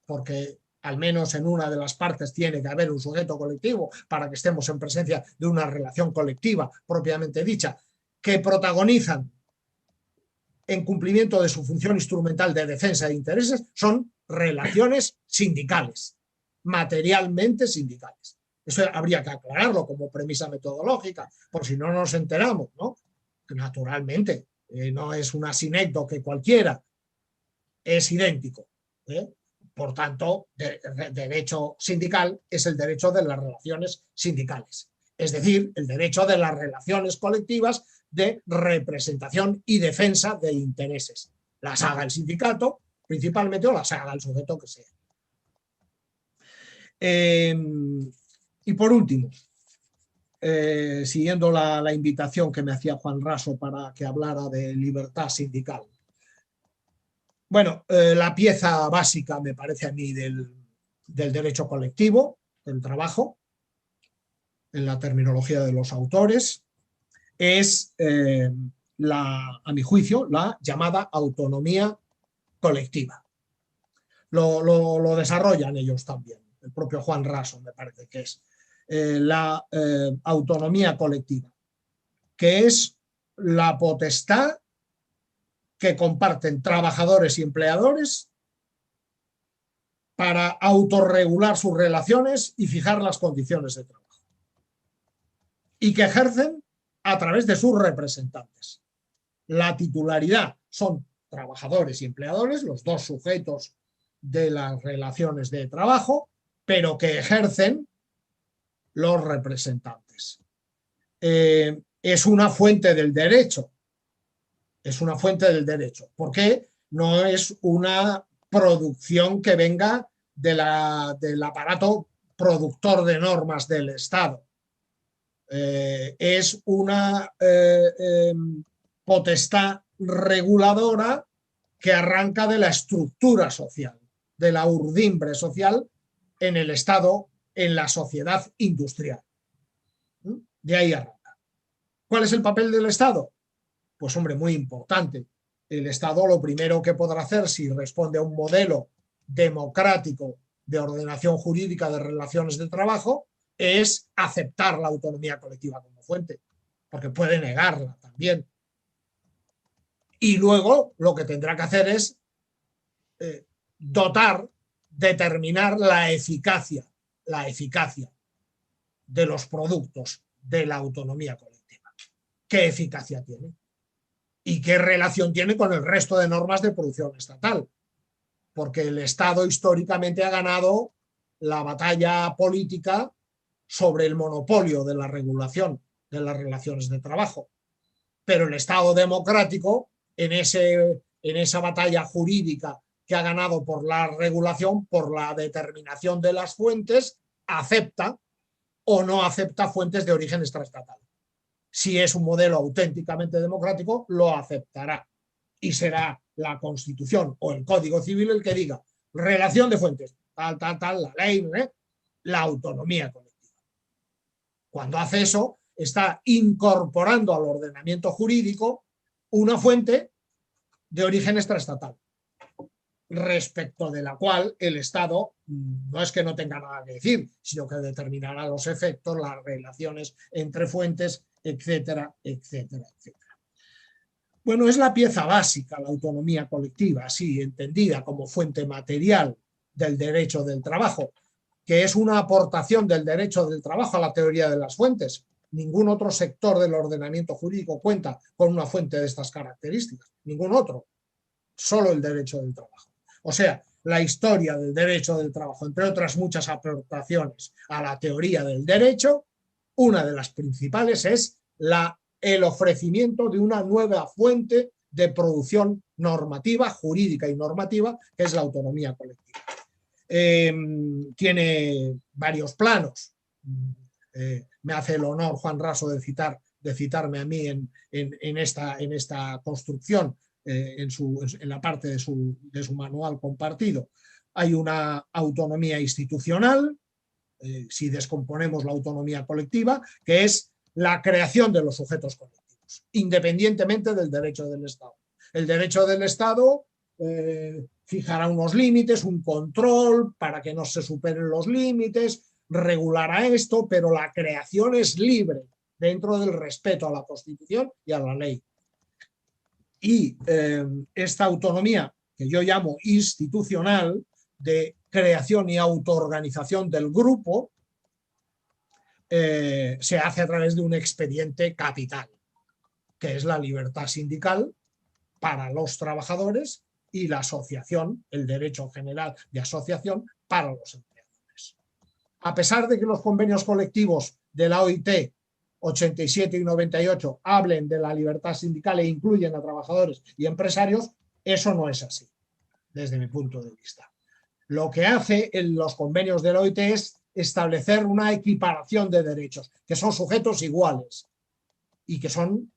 [SPEAKER 9] porque al menos en una de las partes tiene que haber un sujeto colectivo para que estemos en presencia de una relación colectiva propiamente dicha, que protagonizan en cumplimiento de su función instrumental de defensa de intereses, son relaciones sindicales, materialmente sindicales. Eso habría que aclararlo como premisa metodológica, por si no nos enteramos, ¿no? Naturalmente, no es una sinécdoque cualquiera, es idéntico. Por tanto, derecho sindical es el derecho de las relaciones sindicales, es decir, el derecho de las relaciones colectivas de representación y defensa de intereses. Las haga el sindicato, principalmente, o las haga el sujeto que sea. Y por último, siguiendo la invitación que me hacía Juan Raso para que hablara de libertad sindical. Bueno, la pieza básica, me parece a mí, del derecho colectivo, del trabajo, en la terminología de los autores, es, a mi juicio, la llamada autonomía colectiva. Lo desarrollan ellos también, el propio Juan Raso me parece que es la autonomía colectiva, que es la potestad que comparten trabajadores y empleadores para autorregular sus relaciones y fijar las condiciones de trabajo, y que ejercen a través de sus representantes. La titularidad son trabajadores y empleadores, los dos sujetos de las relaciones de trabajo, pero que ejercen los representantes. Es una fuente del derecho. Es una fuente del derecho, porque no es una producción que venga del aparato productor de normas del Estado. Es una potestad reguladora que arranca de la estructura social, de la urdimbre social en el Estado, en la sociedad industrial. De ahí arranca. ¿Cuál es el papel del Estado? Pues hombre, muy importante. El Estado lo primero que podrá hacer, si responde a un modelo democrático de ordenación jurídica de relaciones de trabajo, es aceptar la autonomía colectiva como fuente, porque puede negarla también. Y luego lo que tendrá que hacer es determinar la eficacia de los productos de la autonomía colectiva. ¿Qué eficacia tiene? ¿Y qué relación tiene con el resto de normas de producción estatal? Porque el Estado históricamente ha ganado la batalla política sobre el monopolio de la regulación de las relaciones de trabajo. Pero el Estado democrático, en esa batalla jurídica que ha ganado por la regulación, por la determinación de las fuentes, acepta o no acepta fuentes de origen extraestatal. Si es un modelo auténticamente democrático, lo aceptará. Y será la Constitución o el Código Civil el que diga relación de fuentes, tal, la ley, la autonomía colectiva. Cuando hace eso, está incorporando al ordenamiento jurídico una fuente de origen extraestatal, respecto de la cual el Estado no es que no tenga nada que decir, sino que determinará los efectos, las relaciones entre fuentes, etcétera, etcétera, etcétera. Bueno, es la pieza básica, la autonomía colectiva, así entendida como fuente material del derecho del trabajo, que es una aportación del derecho del trabajo a la teoría de las fuentes. Ningún otro sector del ordenamiento jurídico cuenta con una fuente de estas características, ningún otro, solo el derecho del trabajo. O sea, la historia del derecho del trabajo, entre otras muchas aportaciones a la teoría del derecho, una de las principales es el ofrecimiento de una nueva fuente de producción normativa, jurídica y normativa, que es la autonomía colectiva. Tiene varios planos. Me hace el honor, Juan Raso, de citarme a mí en esta construcción, en la parte de su manual compartido. Hay una autonomía institucional, si descomponemos la autonomía colectiva, que es la creación de los sujetos colectivos, independientemente del derecho del Estado. El derecho del Estado fijará unos límites, un control para que no se superen los límites, regulará esto, pero la creación es libre dentro del respeto a la Constitución y a la ley. Y esta autonomía, que yo llamo institucional, de creación y autoorganización del grupo, se hace a través de un expediente capital, que es la libertad sindical para los trabajadores y la asociación, el derecho general de asociación para los empleadores. A pesar de que los convenios colectivos de la OIT 87 y 98 hablen de la libertad sindical e incluyen a trabajadores y empresarios, eso no es así, desde mi punto de vista. Lo que hace en los convenios de la OIT es establecer una equiparación de derechos, que son sujetos iguales y que son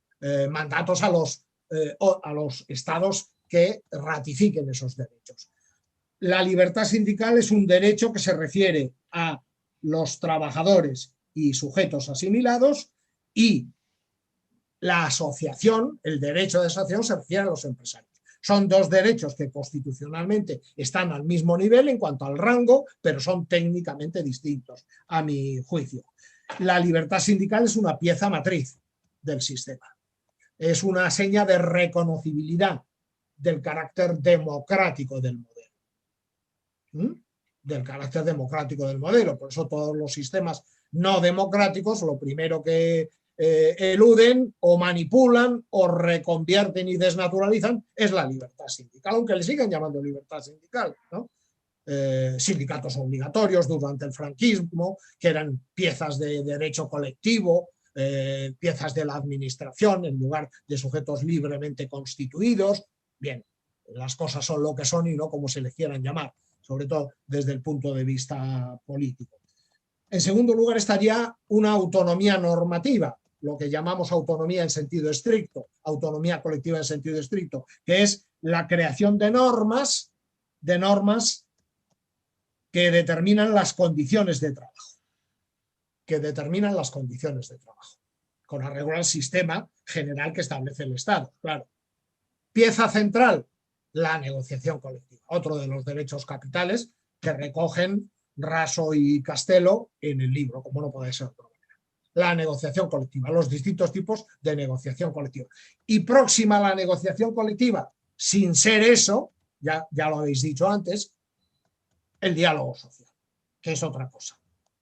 [SPEAKER 9] mandatos a los estados que ratifiquen esos derechos. La libertad sindical es un derecho que se refiere a los trabajadores y sujetos asimilados, y la asociación, el derecho de asociación, se refiere a los empresarios. Son dos derechos que constitucionalmente están al mismo nivel en cuanto al rango, pero son técnicamente distintos, a mi juicio. La libertad sindical es una pieza matriz del sistema. Es una seña de reconocibilidad del carácter democrático del modelo. Del carácter democrático del modelo. Por eso todos los sistemas no democráticos, lo primero que eluden o manipulan o reconvierten y desnaturalizan es la libertad sindical, aunque le sigan llamando libertad sindical, ¿no? Sindicatos obligatorios durante el franquismo, que eran piezas de derecho colectivo, piezas de la administración en lugar de sujetos libremente constituidos. Bien, las cosas son lo que son y no como se les quieran llamar, sobre todo desde el punto de vista político. En segundo lugar estaría una autonomía normativa, lo que llamamos autonomía en sentido estricto, autonomía colectiva en sentido estricto, que es la creación de normas que determinan las condiciones de trabajo, con arreglo al sistema general que establece el Estado, claro. Pieza central, la negociación colectiva, otro de los derechos capitales que recogen Raso y Castelo en el libro, como no puede ser de otra manera. La negociación colectiva, los distintos tipos de negociación colectiva. Y próxima a la negociación colectiva, sin ser eso, ya lo habéis dicho antes, el diálogo social, que es otra cosa.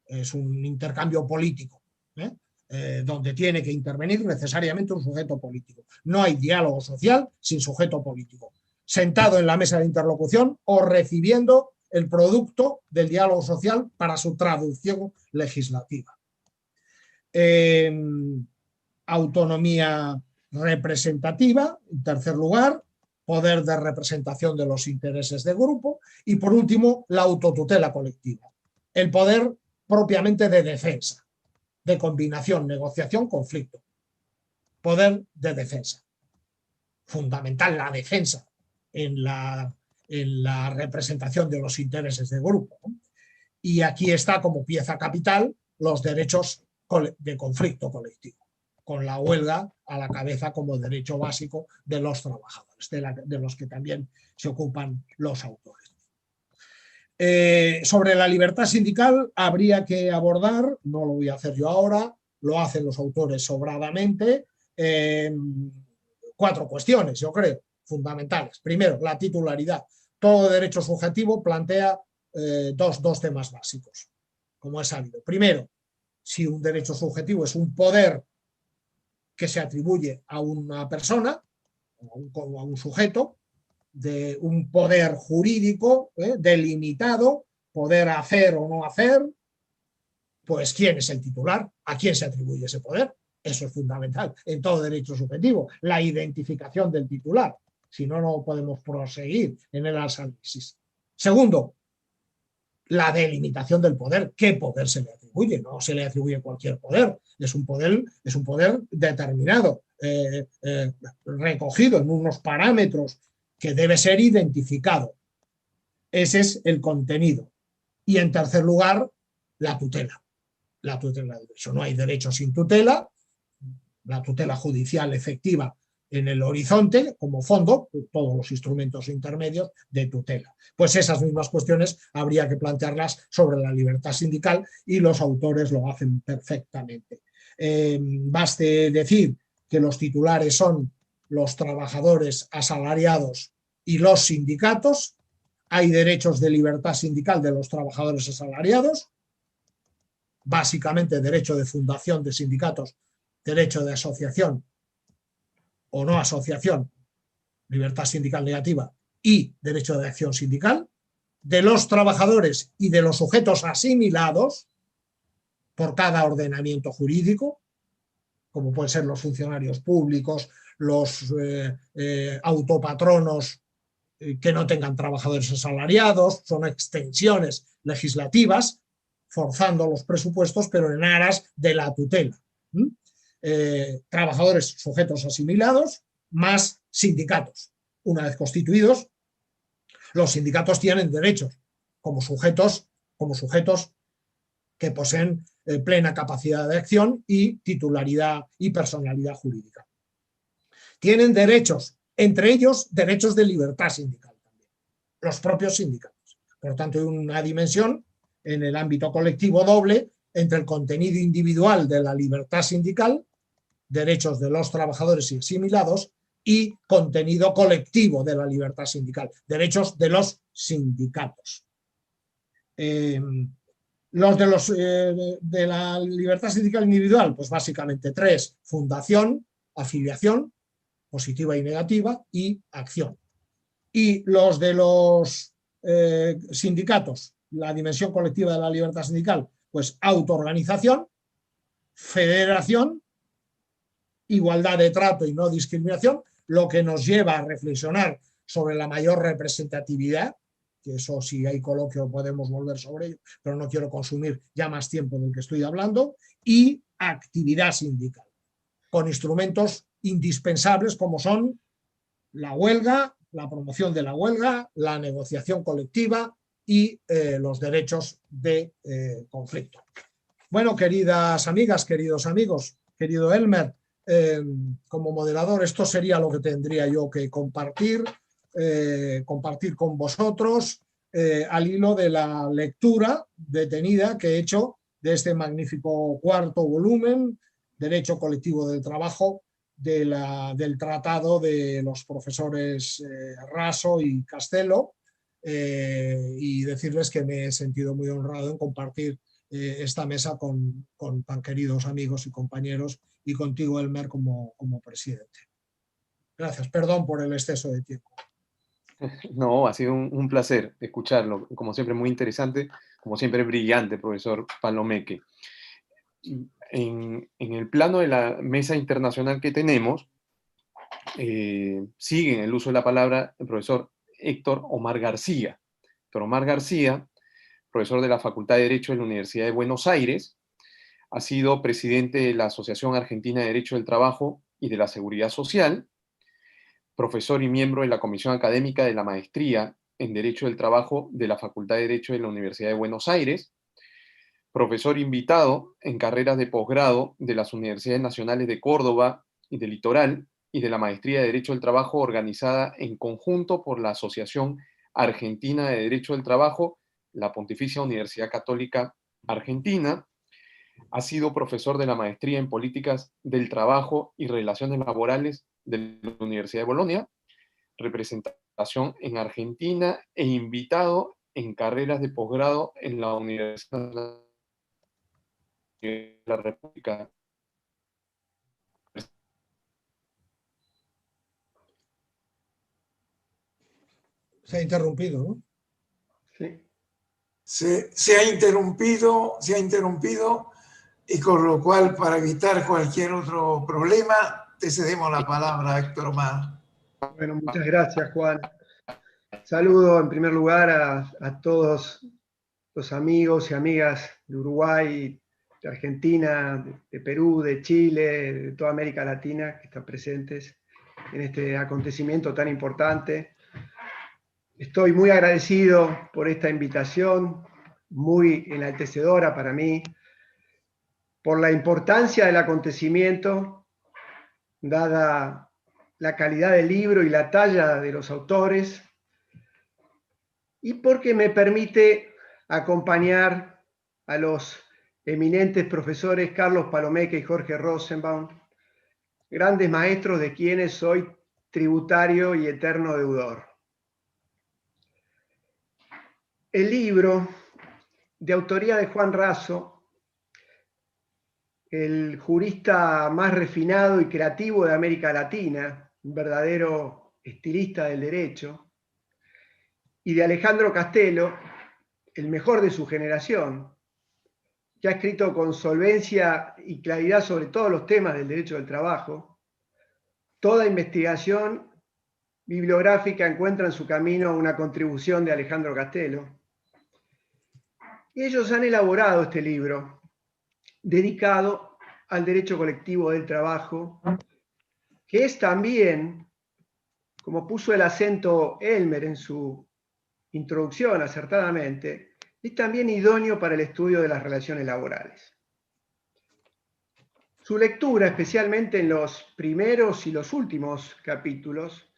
[SPEAKER 9] Es un intercambio político, donde tiene que intervenir necesariamente un sujeto político. No hay diálogo social sin sujeto político, sentado en la mesa de interlocución o recibiendo el producto del diálogo social para su traducción legislativa. Autonomía representativa, en tercer lugar, poder de representación de los intereses de grupo, y por último, la autotutela colectiva, el poder propiamente de defensa, de combinación, negociación, conflicto. Poder de defensa. Fundamental la defensa en la representación de los intereses de grupo, ¿no? Y aquí está como pieza capital los derechos de conflicto colectivo, con la huelga a la cabeza como derecho básico de los trabajadores, de los que también se ocupan los autores. Sobre la libertad sindical habría que abordar, no lo voy a hacer yo ahora, lo hacen los autores sobradamente, 4 cuestiones, yo creo, fundamentales. Primero, la titularidad. Todo derecho subjetivo plantea dos temas básicos, como es sabido. Primero, si un derecho subjetivo es un poder que se atribuye a una persona, a un sujeto, de un poder jurídico delimitado, poder hacer o no hacer, pues ¿quién es el titular? ¿A quién se atribuye ese poder? Eso es fundamental en todo derecho subjetivo, la identificación del titular. Si no, no podemos proseguir en el análisis. Segundo, la delimitación del poder. ¿Qué poder se le atribuye? No se le atribuye cualquier poder. Es un poder determinado, recogido en unos parámetros que debe ser identificado. Ese es el contenido. Y en tercer lugar, la tutela. La tutela del derecho. No hay derecho sin tutela. La tutela judicial efectiva en el horizonte, como fondo, todos los instrumentos intermedios de tutela. Pues esas mismas cuestiones habría que plantearlas sobre la libertad sindical y los autores lo hacen perfectamente. Baste decir que los titulares son los trabajadores asalariados y los sindicatos. Hay derechos de libertad sindical de los trabajadores asalariados, básicamente derecho de fundación de sindicatos, derecho de asociación o no asociación, libertad sindical negativa y derecho de acción sindical, de los trabajadores y de los sujetos asimilados por cada ordenamiento jurídico, como pueden ser los funcionarios públicos, los autopatronos que no tengan trabajadores asalariados, son extensiones legislativas, forzando los presupuestos, pero en aras de la tutela. Trabajadores sujetos asimilados más sindicatos. Una vez constituidos, los sindicatos tienen derechos como sujetos que poseen plena capacidad de acción y titularidad y personalidad jurídica. Tienen derechos, entre ellos derechos de libertad sindical también, los propios sindicatos. Por lo tanto, hay una dimensión en el ámbito colectivo doble entre el contenido individual de la libertad sindical, derechos de los trabajadores y asimilados, y contenido colectivo de la libertad sindical, derechos de los sindicatos. Los de la libertad sindical individual, pues básicamente 3: fundación, afiliación, positiva y negativa, y acción. Y los de los sindicatos, la dimensión colectiva de la libertad sindical, pues autoorganización, federación, igualdad de trato y no discriminación, lo que nos lleva a reflexionar sobre la mayor representatividad, que eso si hay coloquio podemos volver sobre ello, pero no quiero consumir ya más tiempo del que estoy hablando, y actividad sindical, con instrumentos indispensables como son la huelga, la promoción de la huelga, la negociación colectiva y los derechos de conflicto. Bueno, queridas amigas, queridos amigos, querido Elmer, como moderador, esto sería lo que tendría yo que compartir con vosotros al hilo de la lectura detenida que he hecho de este magnífico 4º volumen, Derecho Colectivo del Trabajo, del tratado de los profesores Raso y Castelo, y decirles que me he sentido muy honrado en compartir esta mesa con tan queridos amigos y compañeros, y contigo, Elmer, como presidente. Gracias, perdón por el exceso de tiempo.
[SPEAKER 3] No, ha sido un placer escucharlo, como siempre muy interesante, como siempre brillante, profesor Palomeque. En el plano de la mesa internacional que tenemos, sigue en el uso de la palabra el profesor Héctor Omar García. Héctor Omar García, profesor de la Facultad de Derecho de la Universidad de Buenos Aires, ha sido presidente de la Asociación Argentina de Derecho del Trabajo y de la Seguridad Social, profesor y miembro de la Comisión Académica de la Maestría en Derecho del Trabajo de la Facultad de Derecho de la Universidad de Buenos Aires, profesor invitado en carreras de posgrado de las Universidades Nacionales de Córdoba y del Litoral y de la Maestría de Derecho del Trabajo organizada en conjunto por la Asociación Argentina de Derecho del Trabajo, la Pontificia Universidad Católica Argentina. Ha sido profesor de la Maestría en Políticas del Trabajo y Relaciones Laborales de la Universidad de Bolonia, representación en Argentina e invitado en carreras de posgrado en la Universidad de la República.
[SPEAKER 9] Se ha interrumpido, ¿no?
[SPEAKER 6] Sí.
[SPEAKER 2] Se ha interrumpido, y con lo cual, para evitar cualquier otro problema, te cedemos la palabra, Héctor Omar.
[SPEAKER 6] Bueno, muchas gracias, Juan. Saludo en primer lugar a todos los amigos y amigas de Uruguay, de Argentina, de Perú, de Chile, de toda América Latina que están presentes en este acontecimiento tan importante. Estoy muy agradecido por esta invitación, muy enaltecedora para mí, por la importancia del acontecimiento, dada la calidad del libro y la talla de los autores, y porque me permite acompañar a los eminentes profesores Carlos Palomeque y Jorge Rosenbaum, grandes maestros de quienes soy tributario y eterno deudor. El libro, de autoría de Juan Raso, el jurista más refinado y creativo de América Latina, un verdadero estilista del derecho, y de Alejandro Castelo, el mejor de su generación, que ha escrito con solvencia y claridad sobre todos los temas del derecho del trabajo. Toda investigación bibliográfica encuentra en su camino una contribución de Alejandro Castelo. Y ellos han elaborado este libro dedicado al derecho colectivo del trabajo, que es también, como puso el acento Elmer en su introducción acertadamente, es también idóneo para el estudio de las relaciones laborales. Su lectura, especialmente en los primeros y los últimos capítulos,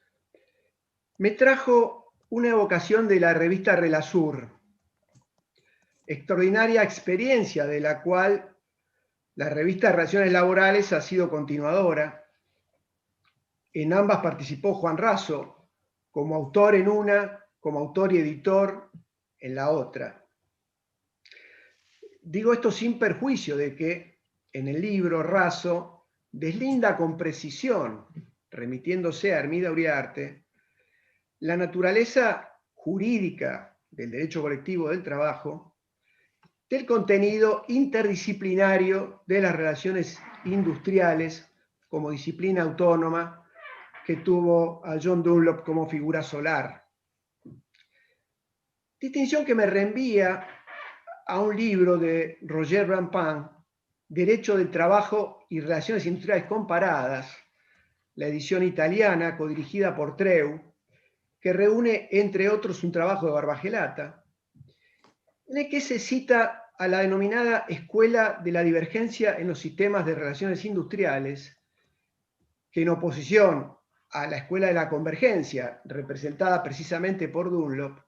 [SPEAKER 6] me trajo una evocación de la revista Relasur, extraordinaria experiencia de la cual la revista Relaciones Laborales ha sido continuadora. En ambas participó Juan Raso, como autor en una, como autor y editor en la otra. Digo esto sin perjuicio de que en el libro Raso deslinda con precisión, remitiéndose a Hermida Uriarte, la naturaleza jurídica del derecho colectivo del trabajo, del contenido interdisciplinario de las relaciones industriales como disciplina autónoma que tuvo a John Dunlop como figura solar. Distinción que me reenvía a un libro de Roger Rampin, Derecho del Trabajo y Relaciones Industriales Comparadas, la edición italiana codirigida por Treu, que reúne, entre otros, un trabajo de Barbagelata, en el que se cita a la denominada Escuela de la Divergencia en los Sistemas de Relaciones Industriales, que en oposición a la Escuela de la Convergencia, representada precisamente por Dunlop,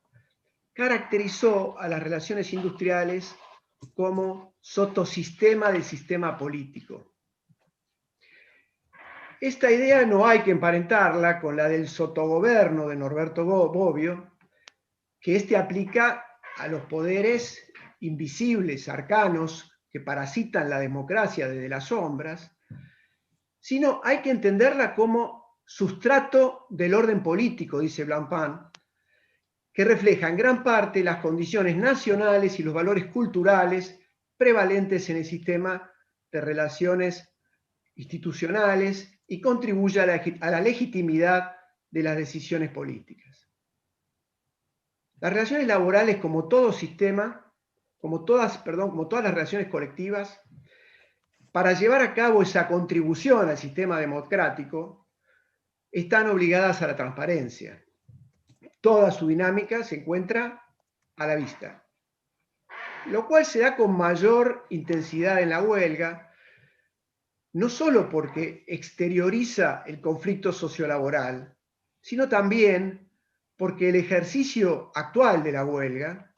[SPEAKER 6] caracterizó a las relaciones industriales como sotosistema del sistema político. Esta idea no hay que emparentarla con la del sotogoberno de Norberto Bobbio, que éste aplica a los poderes invisibles, arcanos, que parasitan la democracia desde las sombras, sino hay que entenderla como sustrato del orden político, dice Blancpain, que refleja en gran parte las condiciones nacionales y los valores culturales prevalentes en el sistema de relaciones institucionales y contribuya a la legitimidad de las decisiones políticas. Las relaciones laborales, como todo sistema, como todas las relaciones colectivas, para llevar a cabo esa contribución al sistema democrático, están obligadas a la transparencia. Toda su dinámica se encuentra a la vista, lo cual se da con mayor intensidad en la huelga, no solo porque exterioriza el conflicto sociolaboral, sino también porque el ejercicio actual de la huelga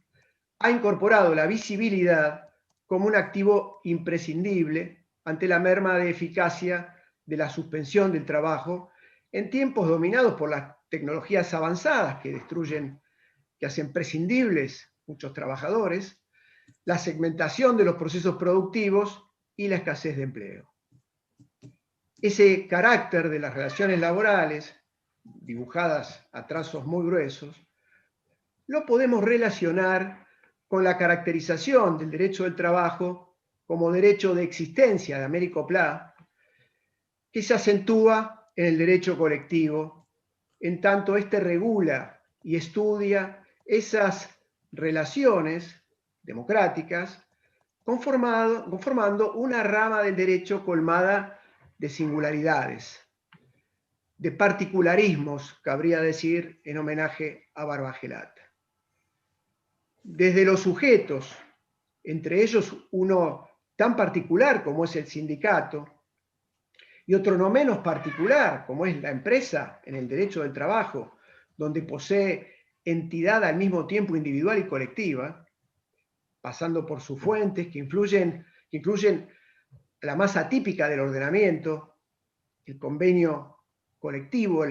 [SPEAKER 6] ha incorporado la visibilidad como un activo imprescindible ante la merma de eficacia de la suspensión del trabajo en tiempos dominados por las tecnologías avanzadas que hacen prescindibles muchos trabajadores, la segmentación de los procesos productivos y la escasez de empleo. Ese carácter de las relaciones laborales, dibujadas a trazos muy gruesos, lo podemos relacionar con la caracterización del derecho del trabajo como derecho de existencia de Américo Pla, que se acentúa en el derecho colectivo, en tanto este regula y estudia esas relaciones democráticas, conformando una rama del derecho colmada de singularidades, de particularismos, cabría decir, en homenaje a Barbagelata. Desde los sujetos, entre ellos uno tan particular como es el sindicato, y otro no menos particular como es la empresa en el derecho del trabajo, donde posee entidad al mismo tiempo individual y colectiva, pasando por sus fuentes que incluyen la más atípica del ordenamiento, el convenio colectivo,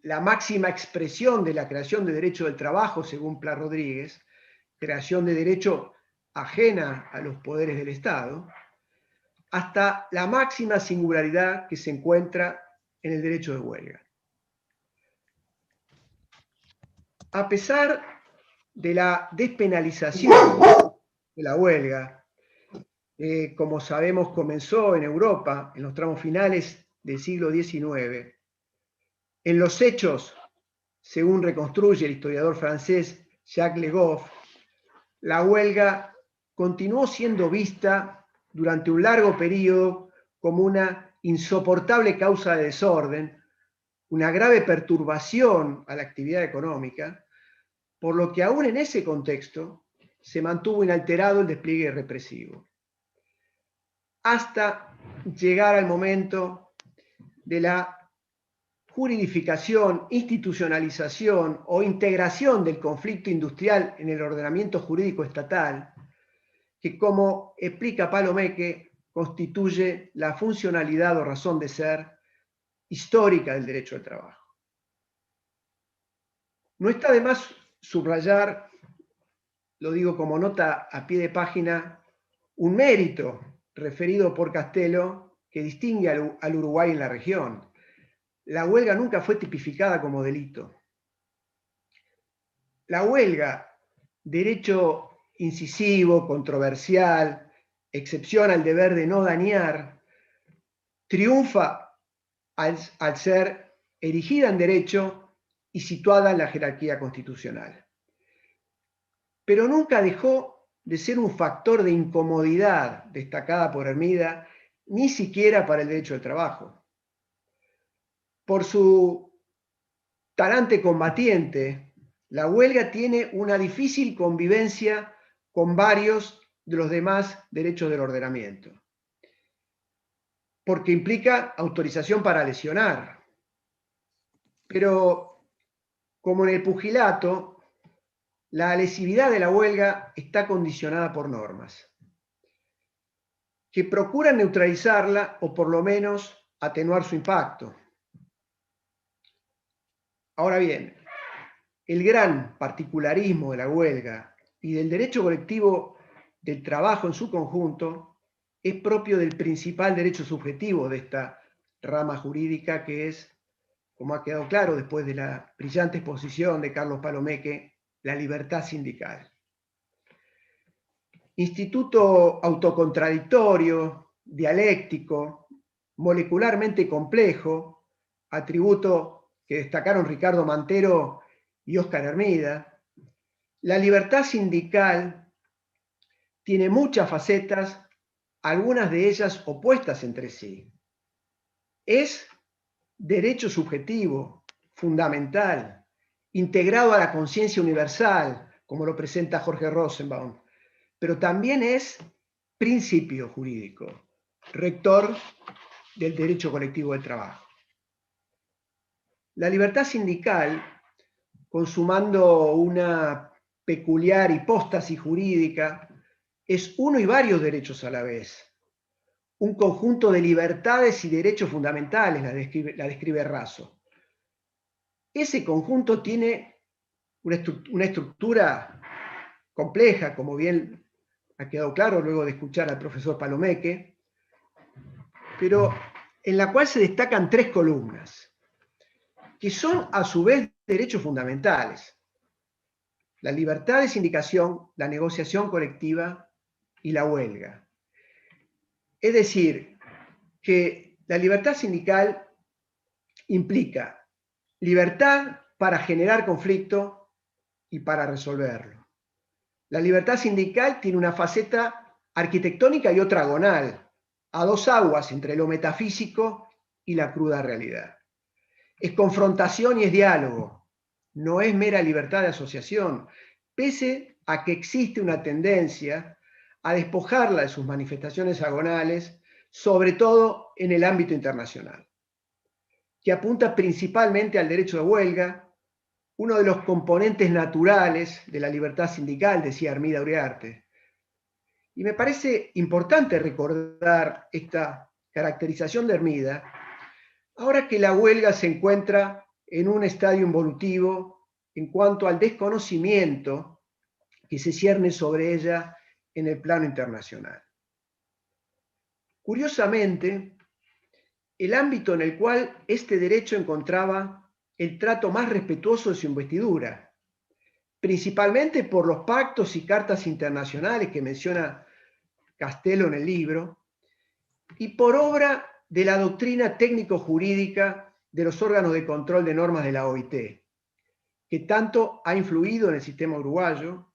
[SPEAKER 6] la máxima expresión de la creación de derecho del trabajo, según Pla Rodríguez, creación de derecho ajena a los poderes del Estado, hasta la máxima singularidad que se encuentra en el derecho de huelga. A pesar de la despenalización de la huelga, como sabemos comenzó en Europa en los tramos finales del siglo XIX, en los hechos, según reconstruye el historiador francés Jacques Le Goff, la huelga continuó siendo vista durante un largo periodo como una insoportable causa de desorden, una grave perturbación a la actividad económica, por lo que aún en ese contexto se mantuvo inalterado el despliegue represivo. Hasta llegar al momento de la juridificación, institucionalización o integración del conflicto industrial en el ordenamiento jurídico estatal, que, como explica Palomeque, constituye la funcionalidad o razón de ser histórica del derecho al trabajo. No está de más subrayar, lo digo como nota a pie de página, un mérito referido por Castelo que distingue al Uruguay en la región. La huelga nunca fue tipificada como delito. La huelga, derecho incisivo, controversial, excepción al deber de no dañar, triunfa al ser erigida en derecho y situada en la jerarquía constitucional. Pero nunca dejó de ser un factor de incomodidad destacada por Hermida, ni siquiera para el derecho del trabajo. Por su talante combatiente, la huelga tiene una difícil convivencia con varios de los demás derechos del ordenamiento, porque implica autorización para lesionar. Pero, como en el pugilato, la lesividad de la huelga está condicionada por normas que procuran neutralizarla o por lo menos atenuar su impacto. Ahora bien, el gran particularismo de la huelga y del derecho colectivo del trabajo en su conjunto es propio del principal derecho subjetivo de esta rama jurídica, que es, como ha quedado claro después de la brillante exposición de Carlos Palomeque, la libertad sindical. Instituto autocontradictorio, dialéctico, molecularmente complejo, atributo que destacaron Ricardo Mantero y Óscar Hermida, la libertad sindical tiene muchas facetas, algunas de ellas opuestas entre sí. Es derecho subjetivo, fundamental, integrado a la conciencia universal, como lo presenta Jorge Rosenbaum, pero también es principio jurídico, rector del derecho colectivo del trabajo. La libertad sindical, consumando una peculiar hipóstasis jurídica, es uno y varios derechos a la vez, un conjunto de libertades y derechos fundamentales, la describe Raso. Ese conjunto tiene una estructura compleja, como bien ha quedado claro luego de escuchar al profesor Palomeque, pero en la cual se destacan tres columnas, que son a su vez derechos fundamentales: la libertad de sindicación, la negociación colectiva y la huelga. Es decir, que la libertad sindical implica libertad para generar conflicto y para resolverlo. La libertad sindical tiene una faceta arquitectónica y otra agonal, a dos aguas entre lo metafísico y la cruda realidad. Es confrontación y es diálogo, no es mera libertad de asociación, pese a que existe una tendencia a despojarla de sus manifestaciones agonales, sobre todo en el ámbito internacional, que apunta principalmente al derecho de huelga, uno de los componentes naturales de la libertad sindical, decía Hermida Uriarte. Y me parece importante recordar esta caracterización de Hermida, ahora que la huelga se encuentra en un estadio involutivo en cuanto al desconocimiento que se cierne sobre ella en el plano internacional. Curiosamente, el ámbito en el cual este derecho encontraba el trato más respetuoso de su investidura, principalmente por los pactos y cartas internacionales que menciona Castelo en el libro, y por obra de la doctrina técnico-jurídica de los órganos de control de normas de la OIT, que tanto ha influido en el sistema uruguayo,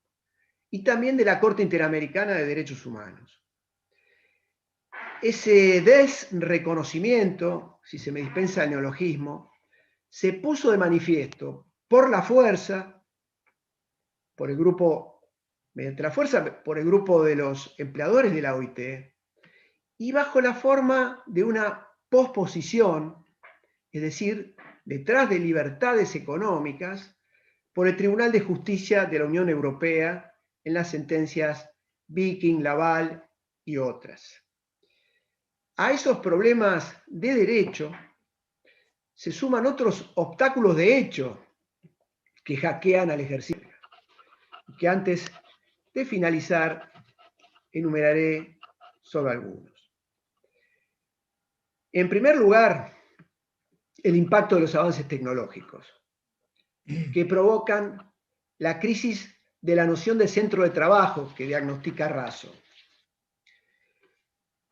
[SPEAKER 6] y también de la Corte Interamericana de Derechos Humanos. Ese desreconocimiento, si se me dispensa el neologismo, se puso de manifiesto por la fuerza, por el grupo, mediante la fuerza, por el grupo de los empleadores de la OIT, y bajo la forma de una posposición, es decir, detrás de libertades económicas, por el Tribunal de Justicia de la Unión Europea en las sentencias Viking, Laval y otras. A esos problemas de derecho se suman otros obstáculos de hecho que hackean al ejercicio, que antes de finalizar enumeraré solo algunos. En primer lugar, el impacto de los avances tecnológicos, que provocan la crisis de la noción de centro de trabajo que diagnostica Raso.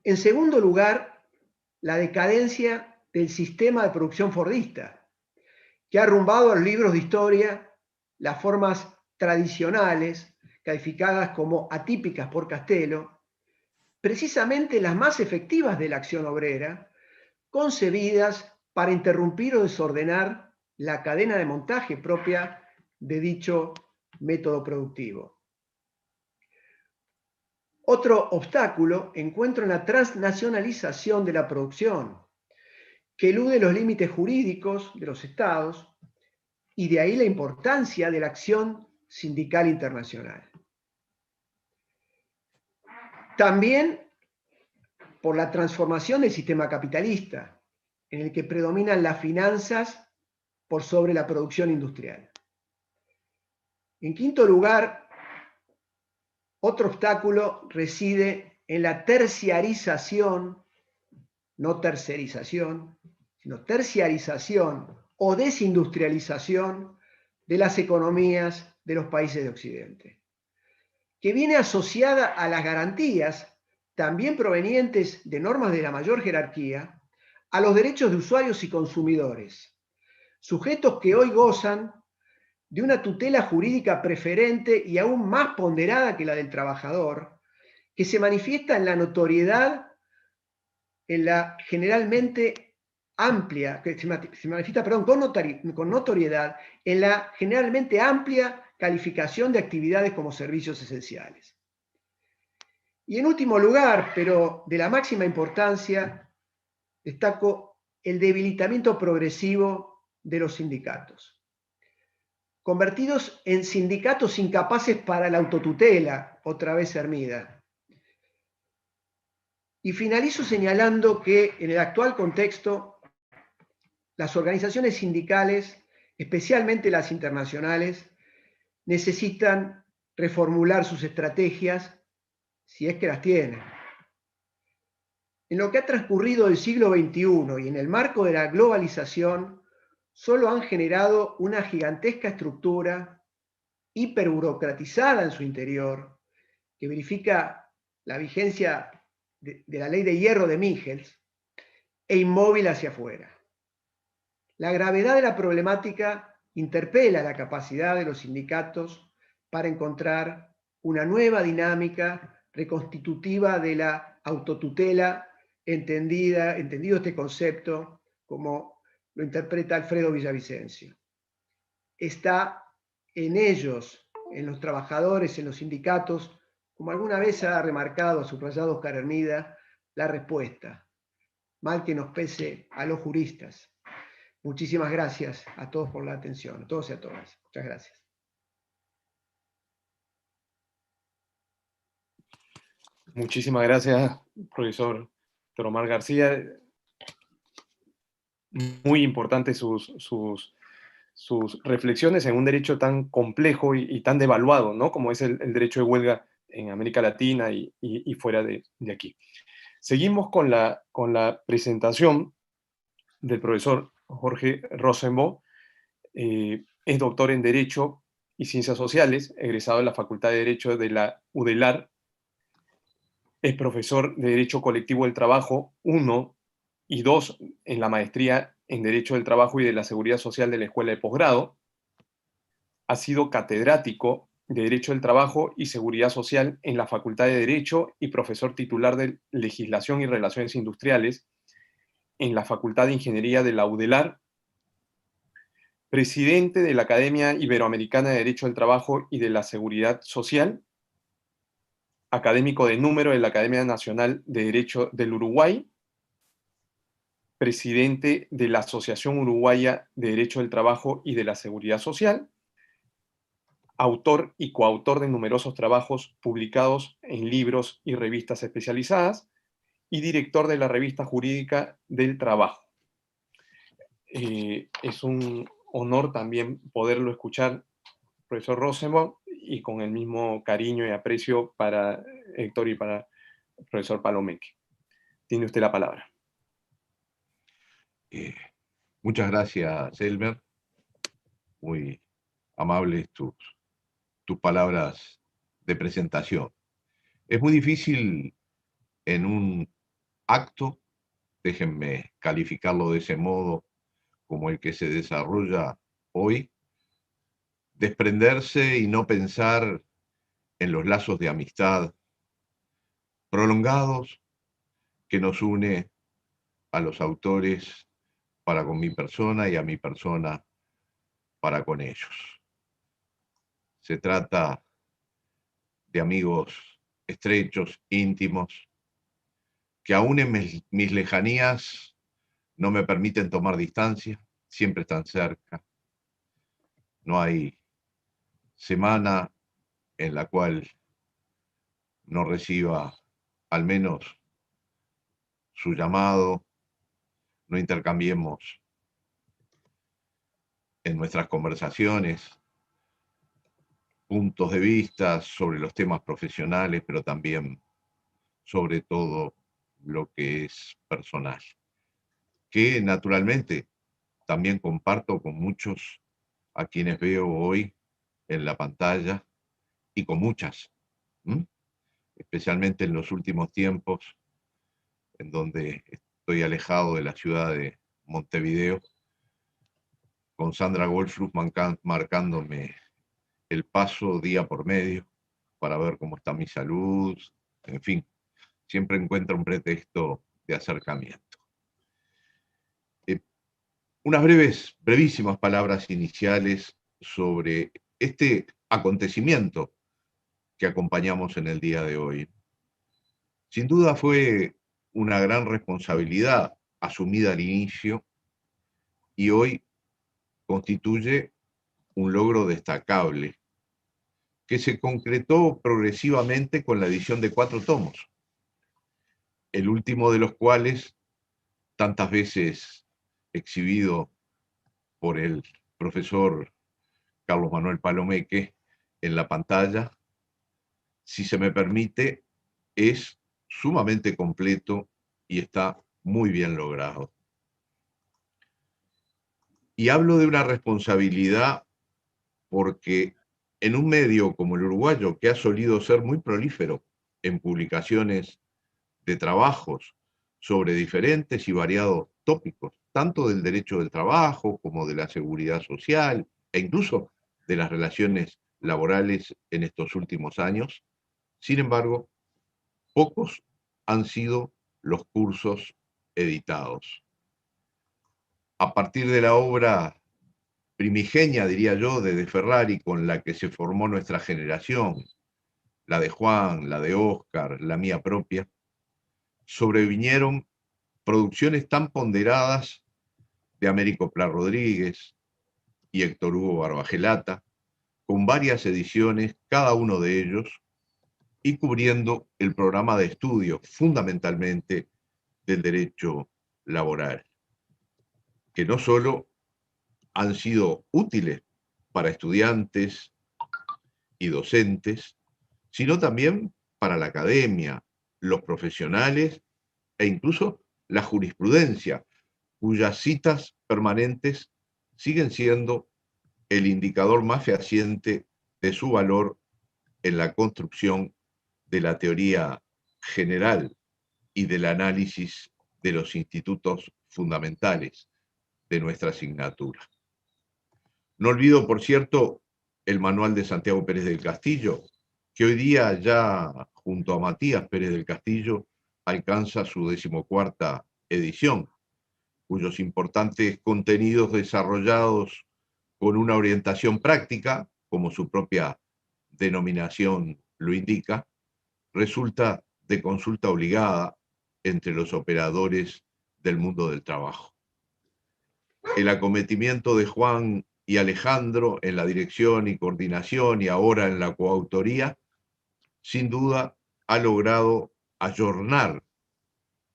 [SPEAKER 6] En segundo lugar, la decadencia del sistema de producción fordista, que ha arrumbado a los libros de historia las formas tradicionales, calificadas como atípicas por Castelo, precisamente las más efectivas de la acción obrera, concebidas para interrumpir o desordenar la cadena de montaje propia de dicho método productivo. Otro obstáculo encuentro en la transnacionalización de la producción, que elude los límites jurídicos de los estados, y de ahí la importancia de la acción sindical internacional. También por la transformación del sistema capitalista, en el que predominan las finanzas por sobre la producción industrial. En quinto lugar, otro obstáculo reside en la terciarización, no tercerización, sino terciarización o desindustrialización de las economías de los países de Occidente, que viene asociada a las garantías, también provenientes de normas de la mayor jerarquía, a los derechos de usuarios y consumidores, sujetos que hoy gozan de una tutela jurídica preferente y aún más ponderada que la del trabajador, que se manifiesta en la notoriedad, en la generalmente amplia, que se manifiesta, perdón, con notoriedad, en la generalmente amplia calificación de actividades como servicios esenciales. Y en último lugar, pero de la máxima importancia, destaco el debilitamiento progresivo de los sindicatos, convertidos en sindicatos incapaces para la autotutela, otra vez Hermida. Y finalizo señalando que en el actual contexto, las organizaciones sindicales, especialmente las internacionales, necesitan reformular sus estrategias, si es que las tienen. En lo que ha transcurrido el siglo XXI y en el marco de la globalización, solo han generado una gigantesca estructura hiperburocratizada en su interior, que verifica la vigencia de la ley de hierro de Michels, e inmóvil hacia afuera. La gravedad de la problemática interpela la capacidad de los sindicatos para encontrar una nueva dinámica reconstitutiva de la autotutela, entendido este concepto como lo interpreta Alfredo Villavicencio. Está en ellos, en los trabajadores, en los sindicatos, como alguna vez ha remarcado, subrayado Oscar Hermida, la respuesta, mal que nos pese a los juristas. Muchísimas gracias a todos por la atención, a todos y a todas. Muchas gracias.
[SPEAKER 3] Muchísimas gracias, profesor Omar García. Muy importantes sus reflexiones en un derecho tan complejo y tan devaluado, ¿no? Como es el derecho de huelga en América Latina y fuera de aquí. Seguimos con la presentación del profesor Jorge Rosenbaum. Es doctor en Derecho y Ciencias Sociales, egresado de la Facultad de Derecho de la UDELAR. Es profesor de Derecho Colectivo del Trabajo 1 y 2 en la maestría en Derecho del Trabajo y de la Seguridad Social de la Escuela de Posgrado. Ha sido catedrático de Derecho del Trabajo y Seguridad Social en la Facultad de Derecho y profesor titular de Legislación y Relaciones Industriales en la Facultad de Ingeniería de la UDELAR, presidente de la Academia Iberoamericana de Derecho del Trabajo y de la Seguridad Social, académico de número de la Academia Nacional de Derecho del Uruguay, presidente de la Asociación Uruguaya de Derecho del Trabajo y de la Seguridad Social, autor y coautor de numerosos trabajos publicados en libros y revistas especializadas, y director de la Revista Jurídica del Trabajo. Es un honor también poderlo escuchar, profesor Rosenbaum, y con el mismo cariño y aprecio para Héctor y para el profesor Palomeque. Tiene usted la palabra.
[SPEAKER 1] Muchas gracias, Elmer. Muy amables tus palabras de presentación. Es muy difícil en un acto, déjenme calificarlo de ese modo, como el que se desarrolla hoy, desprenderse y no pensar en los lazos de amistad prolongados que nos une a los autores para con mi persona y a mi persona para con ellos. Se trata de amigos estrechos, íntimos, que aún en mis lejanías no me permiten tomar distancia, siempre están cerca. No hay semana en la cual no reciba al menos su llamado, no intercambiemos en nuestras conversaciones puntos de vista sobre los temas profesionales, pero también sobre todo lo que es personal, que naturalmente también comparto con muchos a quienes veo hoy en la pantalla y con muchas, especialmente en los últimos tiempos, en donde estoy alejado de la ciudad de Montevideo, con Sandra Goldfluss marcándome el paso día por medio para ver cómo está mi salud, en fin, siempre encuentro un pretexto de acercamiento. Unas brevísimas palabras iniciales sobre este acontecimiento que acompañamos en el día de hoy. Sin duda fue una gran responsabilidad asumida al inicio y hoy constituye un logro destacable que se concretó progresivamente con la edición de 4 tomos, el último de los cuales, tantas veces exhibido por el profesor Carlos Manuel Palomeque en la pantalla, si se me permite, es sumamente completo y está muy bien logrado. Y hablo de una responsabilidad porque en un medio como el uruguayo, que ha solido ser muy prolífero en publicaciones de trabajos sobre diferentes y variados tópicos, tanto del derecho del trabajo como de la seguridad social e incluso de las relaciones laborales en estos últimos años, sin embargo, pocos han sido los cursos editados. A partir de la obra primigenia, diría yo, de Ferrari, con la que se formó nuestra generación, la de Juan, la de Óscar, la mía propia, sobrevinieron producciones tan ponderadas de Américo Pla Rodríguez y Héctor Hugo Barbagelata, con varias ediciones, cada uno de ellos, y cubriendo el programa de estudio, fundamentalmente del derecho laboral, que no solo han sido útiles para estudiantes y docentes, sino también para la academia, los profesionales e incluso la jurisprudencia, cuyas citas permanentes siguen siendo el indicador más fehaciente de su valor en la construcción de la teoría general y del análisis de los institutos fundamentales de nuestra asignatura. No olvido, por cierto, el manual de Santiago Pérez del Castillo, que hoy día ya junto a Matías Pérez del Castillo alcanza su 14ª edición, cuyos importantes contenidos desarrollados con una orientación práctica, como su propia denominación lo indica, resulta de consulta obligada entre los operadores del mundo del trabajo. El acometimiento de Juan y Alejandro en la dirección y coordinación y ahora en la coautoría, sin duda ha logrado ayornar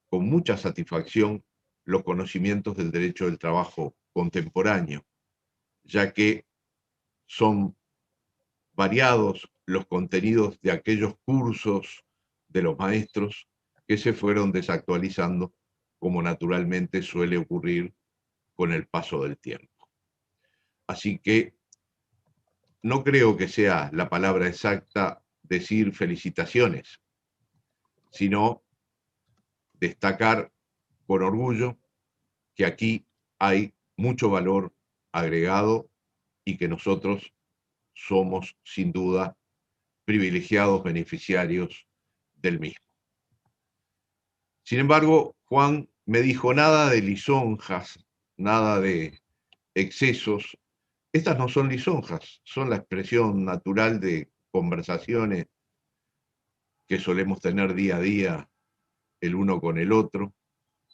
[SPEAKER 1] con mucha satisfacción los conocimientos del derecho del trabajo contemporáneo, ya que son variados los contenidos de aquellos cursos de los maestros que se fueron desactualizando, como naturalmente suele ocurrir con el paso del tiempo. Así que no creo que sea la palabra exacta decir felicitaciones, sino destacar con orgullo que aquí hay mucho valor agregado y que nosotros somos, sin duda, privilegiados beneficiarios del mismo. Sin embargo, Juan me dijo nada de lisonjas, nada de excesos. Estas no son lisonjas, son la expresión natural de conversaciones que solemos tener día a día el uno con el otro,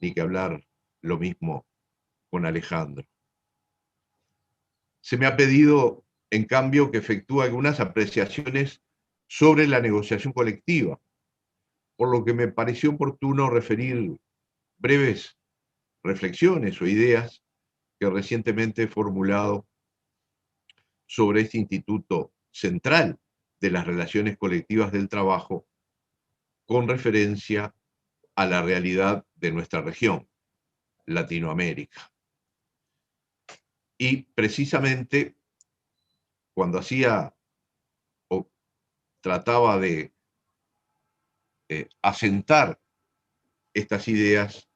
[SPEAKER 1] ni que hablar lo mismo con Alejandro. Se me ha pedido, en cambio, que efectúe algunas apreciaciones sobre la negociación colectiva, por lo que me pareció oportuno referir breves reflexiones o ideas que recientemente he formulado sobre este instituto central de las relaciones colectivas del trabajo con referencia a la realidad de nuestra región, Latinoamérica. Y precisamente cuando hacía o trataba de asentar estas ideas,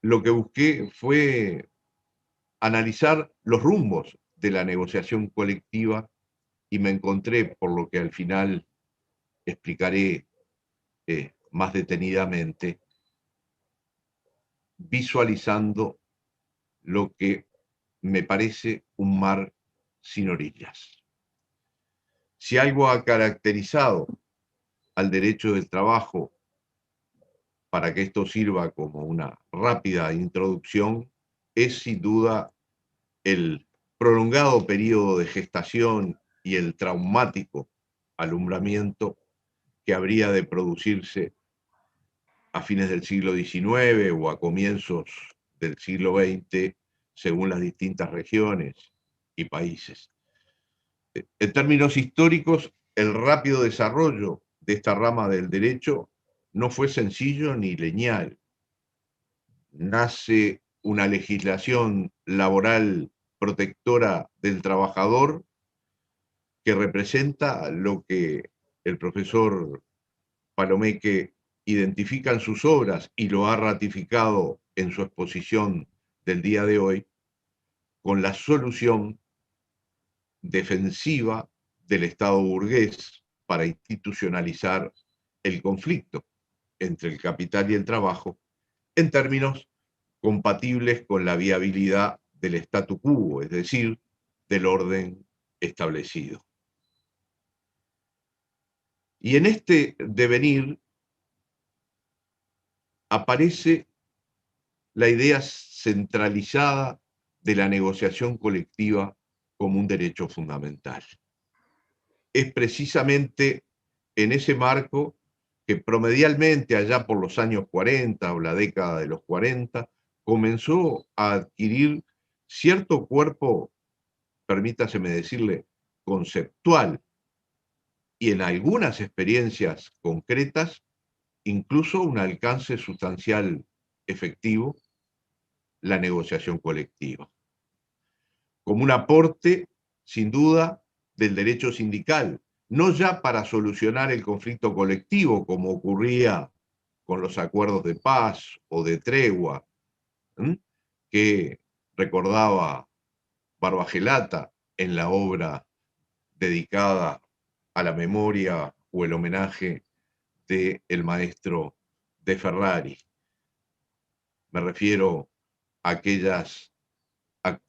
[SPEAKER 1] lo que busqué fue analizar los rumbos de la negociación colectiva y me encontré, por lo que al final explicaré más detenidamente, visualizando lo que me parece un mar sin orillas. Si algo ha caracterizado al derecho del trabajo, para que esto sirva como una rápida introducción, es sin duda el prolongado periodo de gestación y el traumático alumbramiento que habría de producirse a fines del siglo XIX o a comienzos del siglo XX, según las distintas regiones y países. En términos históricos, el rápido desarrollo de esta rama del derecho no fue sencillo ni lineal. Nace una legislación laboral protectora del trabajador que representa lo que el profesor Palomeque identifica en sus obras y lo ha ratificado en su exposición del día de hoy, con la solución defensiva del Estado burgués para institucionalizar el conflicto entre el capital y el trabajo en términos compatibles con la viabilidad del statu quo, es decir, del orden establecido. Y en este devenir aparece la idea centralizada de la negociación colectiva como un derecho fundamental. Es precisamente en ese marco que promedialmente allá por los años 40 o la década de los 40 comenzó a adquirir cierto cuerpo, permítaseme decirle, conceptual y en algunas experiencias concretas incluso un alcance sustancial efectivo, la negociación colectiva. Como un aporte, sin duda, del derecho sindical, no ya para solucionar el conflicto colectivo, como ocurría con los acuerdos de paz o de tregua, que recordaba Barbagelata en la obra dedicada a la memoria o el homenaje del maestro de Ferrari. Me refiero a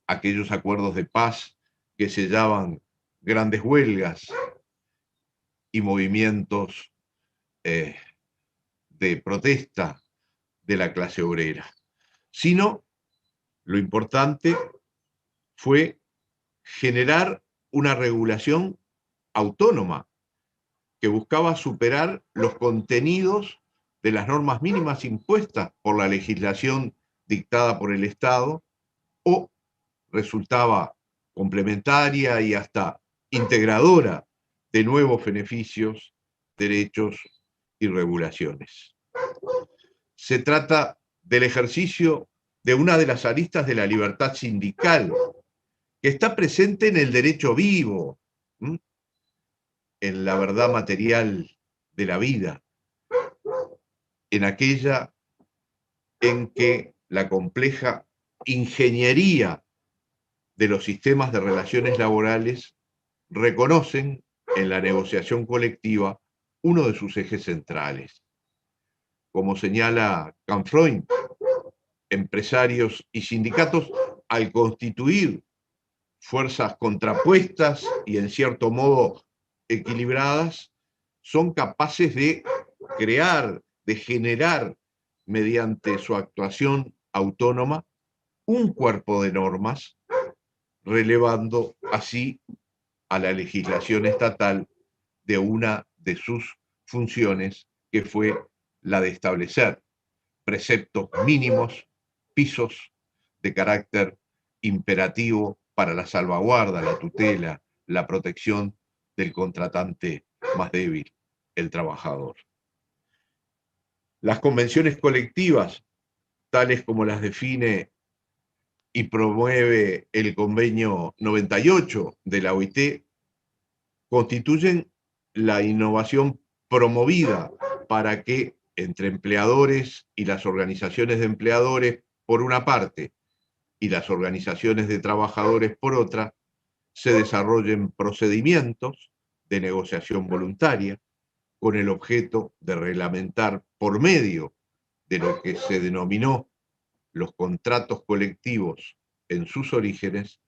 [SPEAKER 1] aquellos acuerdos de paz que sellaban grandes huelgas y movimientos de protesta de la clase obrera, sino lo importante fue generar una regulación autónoma que buscaba superar los contenidos de las normas mínimas impuestas por la legislación dictada por el Estado o resultaba complementaria y hasta integradora de nuevos beneficios, derechos y regulaciones. Se trata del ejercicio de una de las aristas de la libertad sindical, que está presente en el derecho vivo, en la verdad material de la vida, en aquella en que la compleja ingeniería de los sistemas de relaciones laborales reconocen en la negociación colectiva uno de sus ejes centrales. Como señala Canfreund, empresarios y sindicatos, al constituir fuerzas contrapuestas y en cierto modo equilibradas, son capaces de crear, de generar, mediante su actuación autónoma, un cuerpo de normas, relevando así a la legislación estatal de una de sus funciones, que fue la de establecer preceptos mínimos, pisos de carácter imperativo para la salvaguarda, la tutela, la protección del contratante más débil, el trabajador. Las convenciones colectivas, tales como las define y promueve el convenio 98 de la OIT, constituyen la innovación promovida para que entre empleadores y las organizaciones de empleadores por una parte y las organizaciones de trabajadores por otra, se desarrollen procedimientos de negociación voluntaria con el objeto de reglamentar por medio de lo que se denominó los contratos colectivos en sus orígenes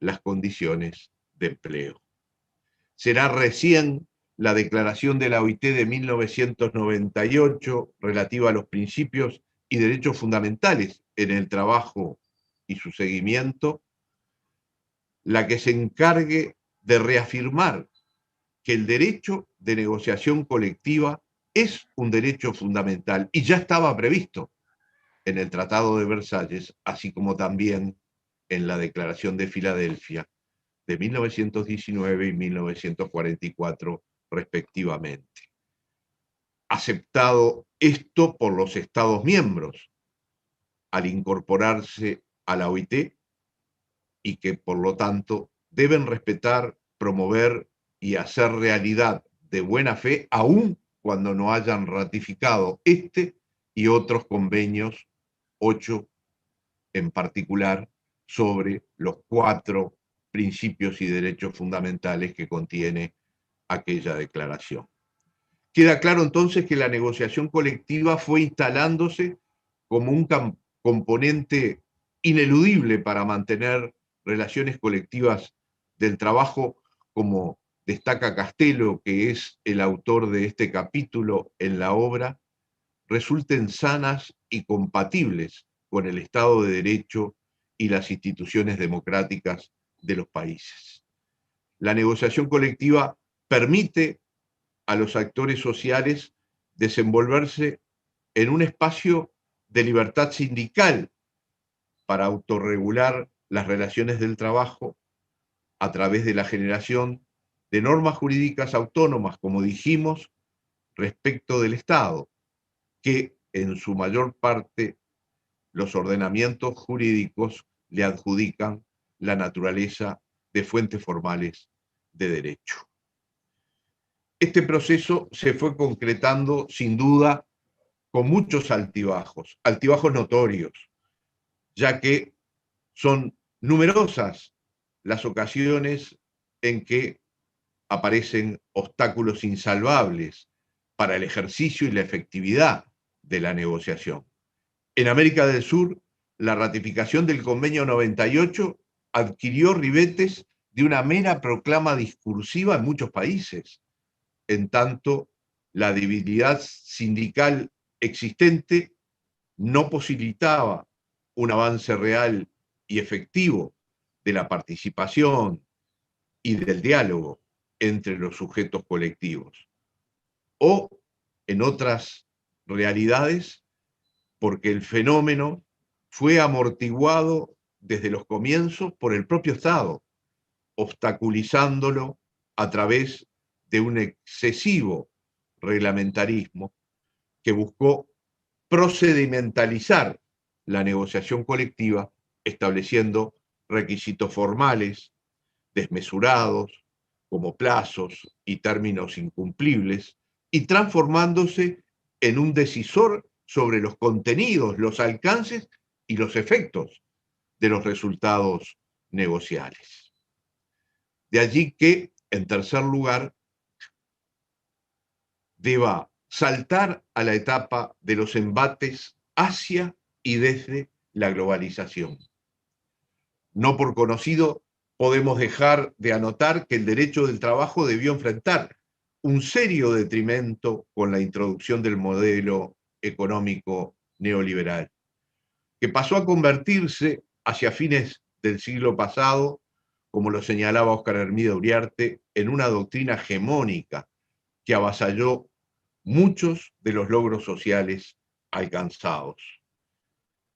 [SPEAKER 1] las condiciones de empleo. Será recién la declaración de la OIT de 1998 relativa a los principios y derechos fundamentales en el trabajo y su seguimiento la que se encargue de reafirmar que el derecho de negociación colectiva es un derecho fundamental y ya estaba previsto en el Tratado de Versalles, así como también en la Declaración de Filadelfia de 1919 y 1944, respectivamente. Aceptado esto por los Estados miembros al incorporarse a la OIT y que, por lo tanto, deben respetar, promover y hacer realidad de buena fe, aun cuando no hayan ratificado este y otros convenios, 8 en particular, sobre los 4 principios y derechos fundamentales que contiene aquella declaración. Queda claro entonces que la negociación colectiva fue instalándose como un componente ineludible para mantener relaciones colectivas del trabajo, como destaca Castelo, que es el autor de este capítulo en la obra, resulten sanas y compatibles con el Estado de Derecho y las instituciones democráticas de los países. La negociación colectiva permite a los actores sociales desenvolverse en un espacio de libertad sindical para autorregular las relaciones del trabajo a través de la generación de normas jurídicas autónomas, como dijimos, respecto del Estado, que en su mayor parte los ordenamientos jurídicos le adjudican la naturaleza de fuentes formales de derecho. Este proceso se fue concretando, sin duda, con muchos altibajos, altibajos notorios, ya que son numerosas las ocasiones en que aparecen obstáculos insalvables para el ejercicio y la efectividad de la negociación. En América del Sur, la ratificación del Convenio 98 adquirió ribetes de una mera proclama discursiva en muchos países, en tanto la debilidad sindical existente no posibilitaba un avance real y efectivo de la participación y del diálogo entre los sujetos colectivos. O, en otras realidades, porque el fenómeno fue amortiguado desde los comienzos por el propio Estado, obstaculizándolo a través de un excesivo reglamentarismo que buscó procedimentalizar la negociación colectiva, estableciendo requisitos formales, desmesurados, como plazos y términos incumplibles, y transformándose en un decisor sobre los contenidos, los alcances y los efectos de los resultados negociales. De allí que, en tercer lugar, deba saltar a la etapa de los embates hacia y desde la globalización. No por conocido podemos dejar de anotar que el derecho del trabajo debió enfrentar un serio detrimento con la introducción del modelo económico neoliberal, que pasó a convertirse hacia fines del siglo pasado, como lo señalaba Óscar Hermida Uriarte, en una doctrina hegemónica que avasalló muchos de los logros sociales alcanzados.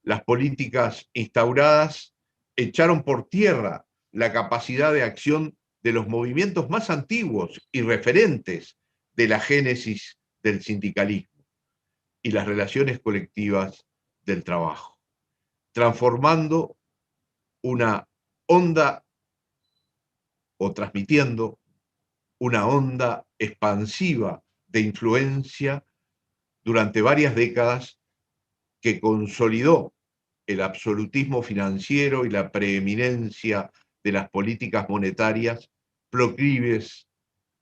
[SPEAKER 1] Las políticas instauradas echaron por tierra la capacidad de acción de los movimientos más antiguos y referentes de la génesis del sindicalismo y las relaciones colectivas del trabajo, transformando una onda o transmitiendo una onda expansiva de influencia durante varias décadas que consolidó el absolutismo financiero y la preeminencia de las políticas monetarias proclives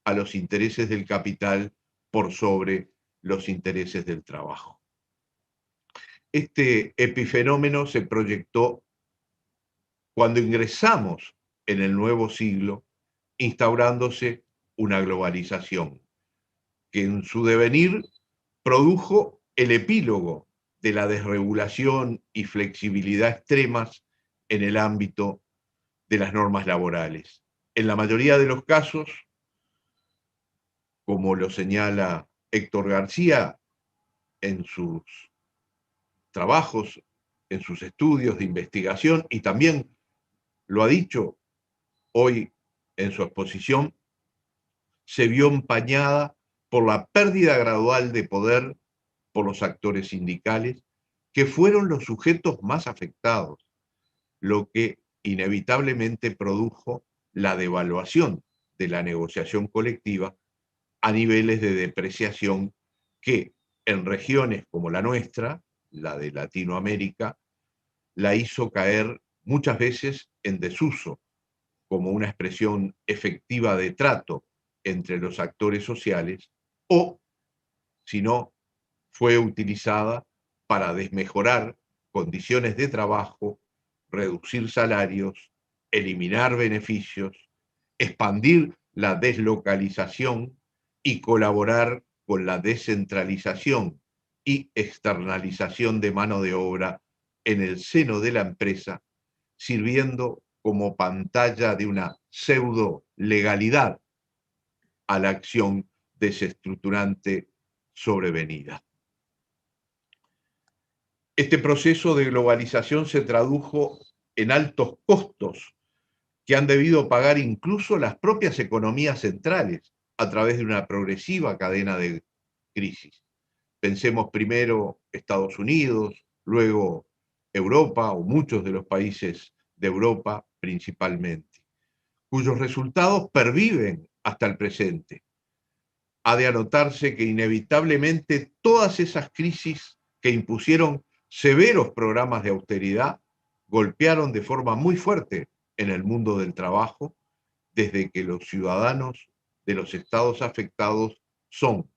[SPEAKER 1] a los intereses del capital por sobre los intereses del trabajo. Este epifenómeno se proyectó cuando ingresamos en el nuevo siglo, instaurándose una globalización, que en su devenir produjo el epílogo de la desregulación y flexibilidad extremas en el ámbito de las normas laborales. En la mayoría de los casos, como lo señala Héctor García en sus trabajos, en sus estudios de investigación, y también lo ha dicho hoy en su exposición, se vio empañada por la pérdida gradual de poder por los actores sindicales, que fueron los sujetos más afectados, lo que inevitablemente produjo la devaluación de la negociación colectiva a niveles de depreciación que en regiones como la nuestra, la de Latinoamérica, la hizo caer muchas veces en desuso como una expresión efectiva de trato entre los actores sociales, o, si no, fue utilizada para desmejorar condiciones de trabajo, reducir salarios, eliminar beneficios, expandir la deslocalización y colaborar con la descentralización y externalización de mano de obra en el seno de la empresa, sirviendo como pantalla de una pseudo legalidad a la acción desestructurante sobrevenida. Este proceso de globalización se tradujo en altos costos que han debido pagar incluso las propias economías centrales a través de una progresiva cadena de crisis. Pensemos primero Estados Unidos, luego Europa o muchos de los países de Europa principalmente, cuyos resultados perviven hasta el presente. Ha de anotarse que inevitablemente todas esas crisis que impusieron severos programas de austeridad golpearon de forma muy fuerte en el mundo del trabajo, desde que los ciudadanos de los estados afectados son,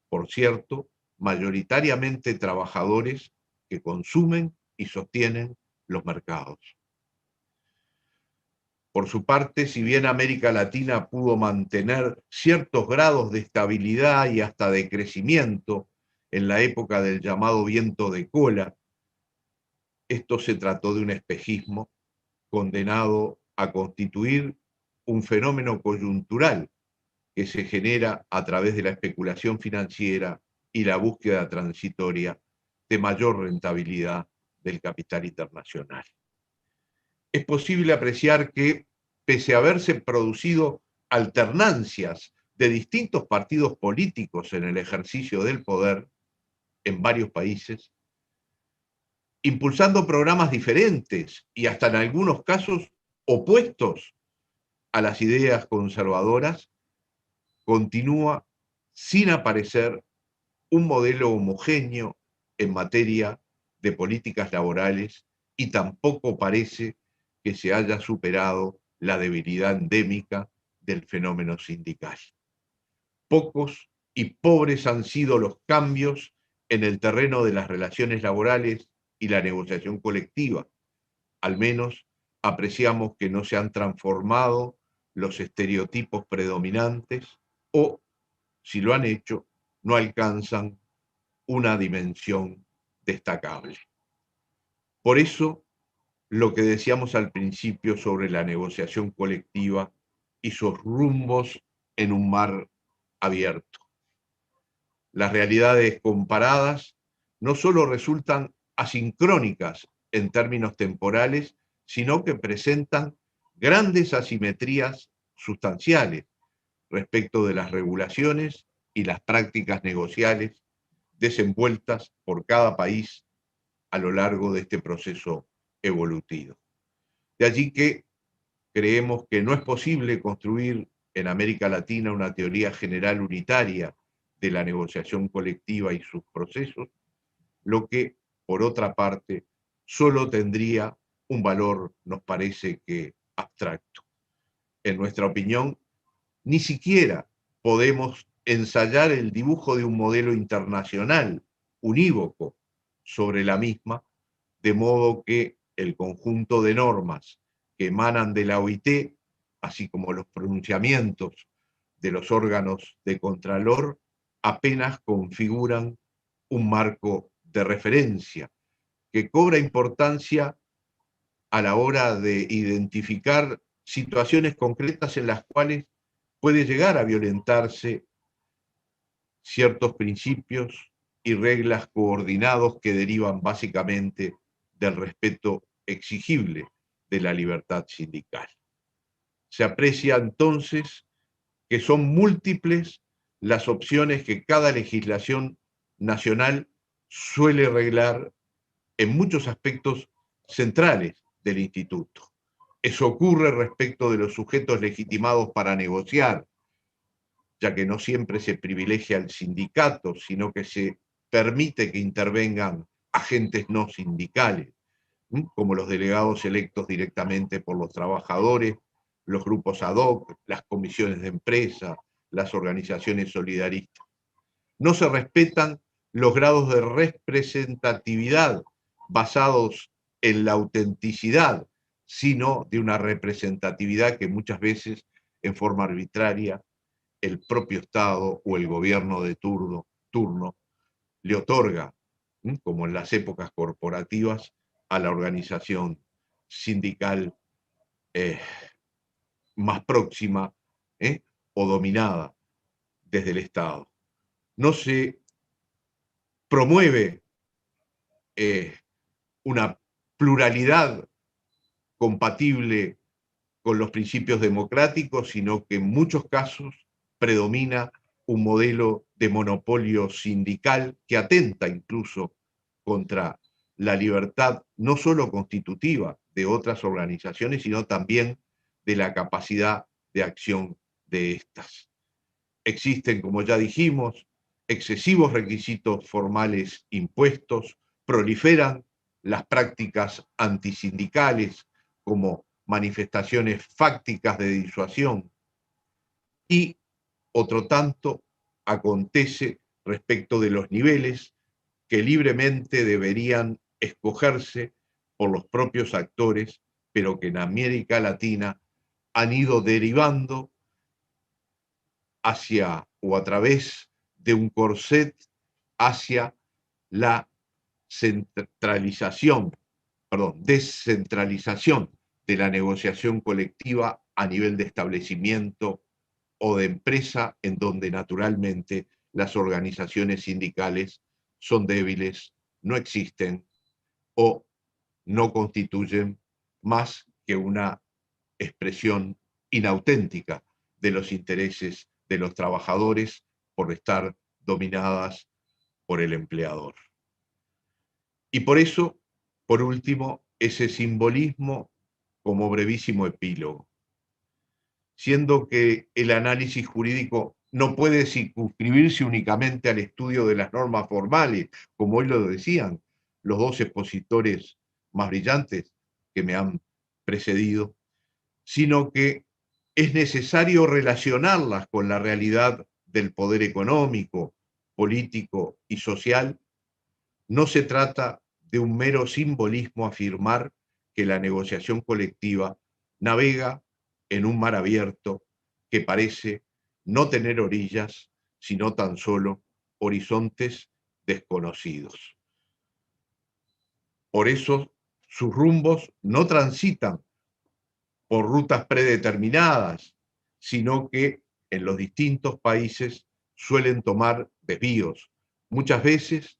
[SPEAKER 1] por cierto, mayoritariamente trabajadores que consumen y sostienen los mercados. Por su parte, si bien América Latina pudo mantener ciertos grados de estabilidad y hasta de crecimiento en la época del llamado viento de cola, esto se trató de un espejismo condenado a constituir un fenómeno coyuntural que se genera a través de la especulación financiera y la búsqueda transitoria de mayor rentabilidad del capital internacional. Es posible apreciar que, pese a haberse producido alternancias de distintos partidos políticos en el ejercicio del poder en varios países, impulsando programas diferentes y hasta en algunos casos opuestos a las ideas conservadoras, continúa sin aparecer un modelo homogéneo en materia de políticas laborales y tampoco parece que se haya superado la debilidad endémica del fenómeno sindical. Pocos y pobres han sido los cambios en el terreno de las relaciones laborales y la negociación colectiva. Al menos apreciamos que no se han transformado los estereotipos predominantes o, si lo han hecho, no alcanzan una dimensión destacable. Por eso, lo que decíamos al principio sobre la negociación colectiva y sus rumbos en un mar abierto. Las realidades comparadas no solo resultan asincrónicas en términos temporales, sino que presentan grandes asimetrías sustanciales respecto de las regulaciones y las prácticas negociales desenvueltas por cada país a lo largo de este proceso evolutivo. De allí que creemos que no es posible construir en América Latina una teoría general unitaria de la negociación colectiva y sus procesos, lo que, por otra parte, solo tendría un valor, nos parece que abstracto. En nuestra opinión, ni siquiera podemos ensayar el dibujo de un modelo internacional unívoco sobre la misma, de modo que el conjunto de normas que emanan de la OIT, así como los pronunciamientos de los órganos de Contralor, apenas configuran un marco de referencia que cobra importancia a la hora de identificar situaciones concretas en las cuales puede llegar a violentarse ciertos principios y reglas coordinados que derivan básicamente del respeto exigible de la libertad sindical. Se aprecia entonces que son múltiples las opciones que cada legislación nacional suele reglar en muchos aspectos centrales del instituto. Eso ocurre respecto de los sujetos legitimados para negociar, ya que no siempre se privilegia al sindicato, sino que se permite que intervengan agentes no sindicales, como los delegados electos directamente por los trabajadores, los grupos ad hoc, las comisiones de empresa, las organizaciones solidaristas. No se respetan los grados de representatividad basados en la autenticidad, sino de una representatividad que muchas veces, en forma arbitraria, el propio Estado o el gobierno de turno le otorga, como en las épocas corporativas, a la organización sindical más próxima o dominada desde el Estado. No se promueve una pluralidad compatible con los principios democráticos, sino que en muchos casos predomina un modelo de monopolio sindical que atenta incluso contra la libertad no solo constitutiva de otras organizaciones, sino también de la capacidad de acción de estas. Existen, como ya dijimos, excesivos requisitos formales impuestos, proliferan las prácticas antisindicales como manifestaciones fácticas de disuasión y otro tanto acontece respecto de los niveles que libremente deberían escogerse por los propios actores, pero que en América Latina han ido derivando hacia o a través de un corset hacia la descentralización de la negociación colectiva a nivel de establecimiento o de empresa, en donde naturalmente las organizaciones sindicales son débiles, no existen o no constituyen más que una expresión inauténtica de los intereses de los trabajadores por estar dominadas por el empleador. Y por eso, por último, ese simbolismo como brevísimo epílogo. Siendo que el análisis jurídico no puede circunscribirse únicamente al estudio de las normas formales, como hoy lo decían los dos expositores más brillantes que me han precedido, sino que es necesario relacionarlas con la realidad del poder económico, político y social. No se trata de un mero simbolismo afirmar que la negociación colectiva navega en un mar abierto que parece no tener orillas, sino tan solo horizontes desconocidos. Por eso sus rumbos no transitan por rutas predeterminadas, sino que en los distintos países suelen tomar desvíos, muchas veces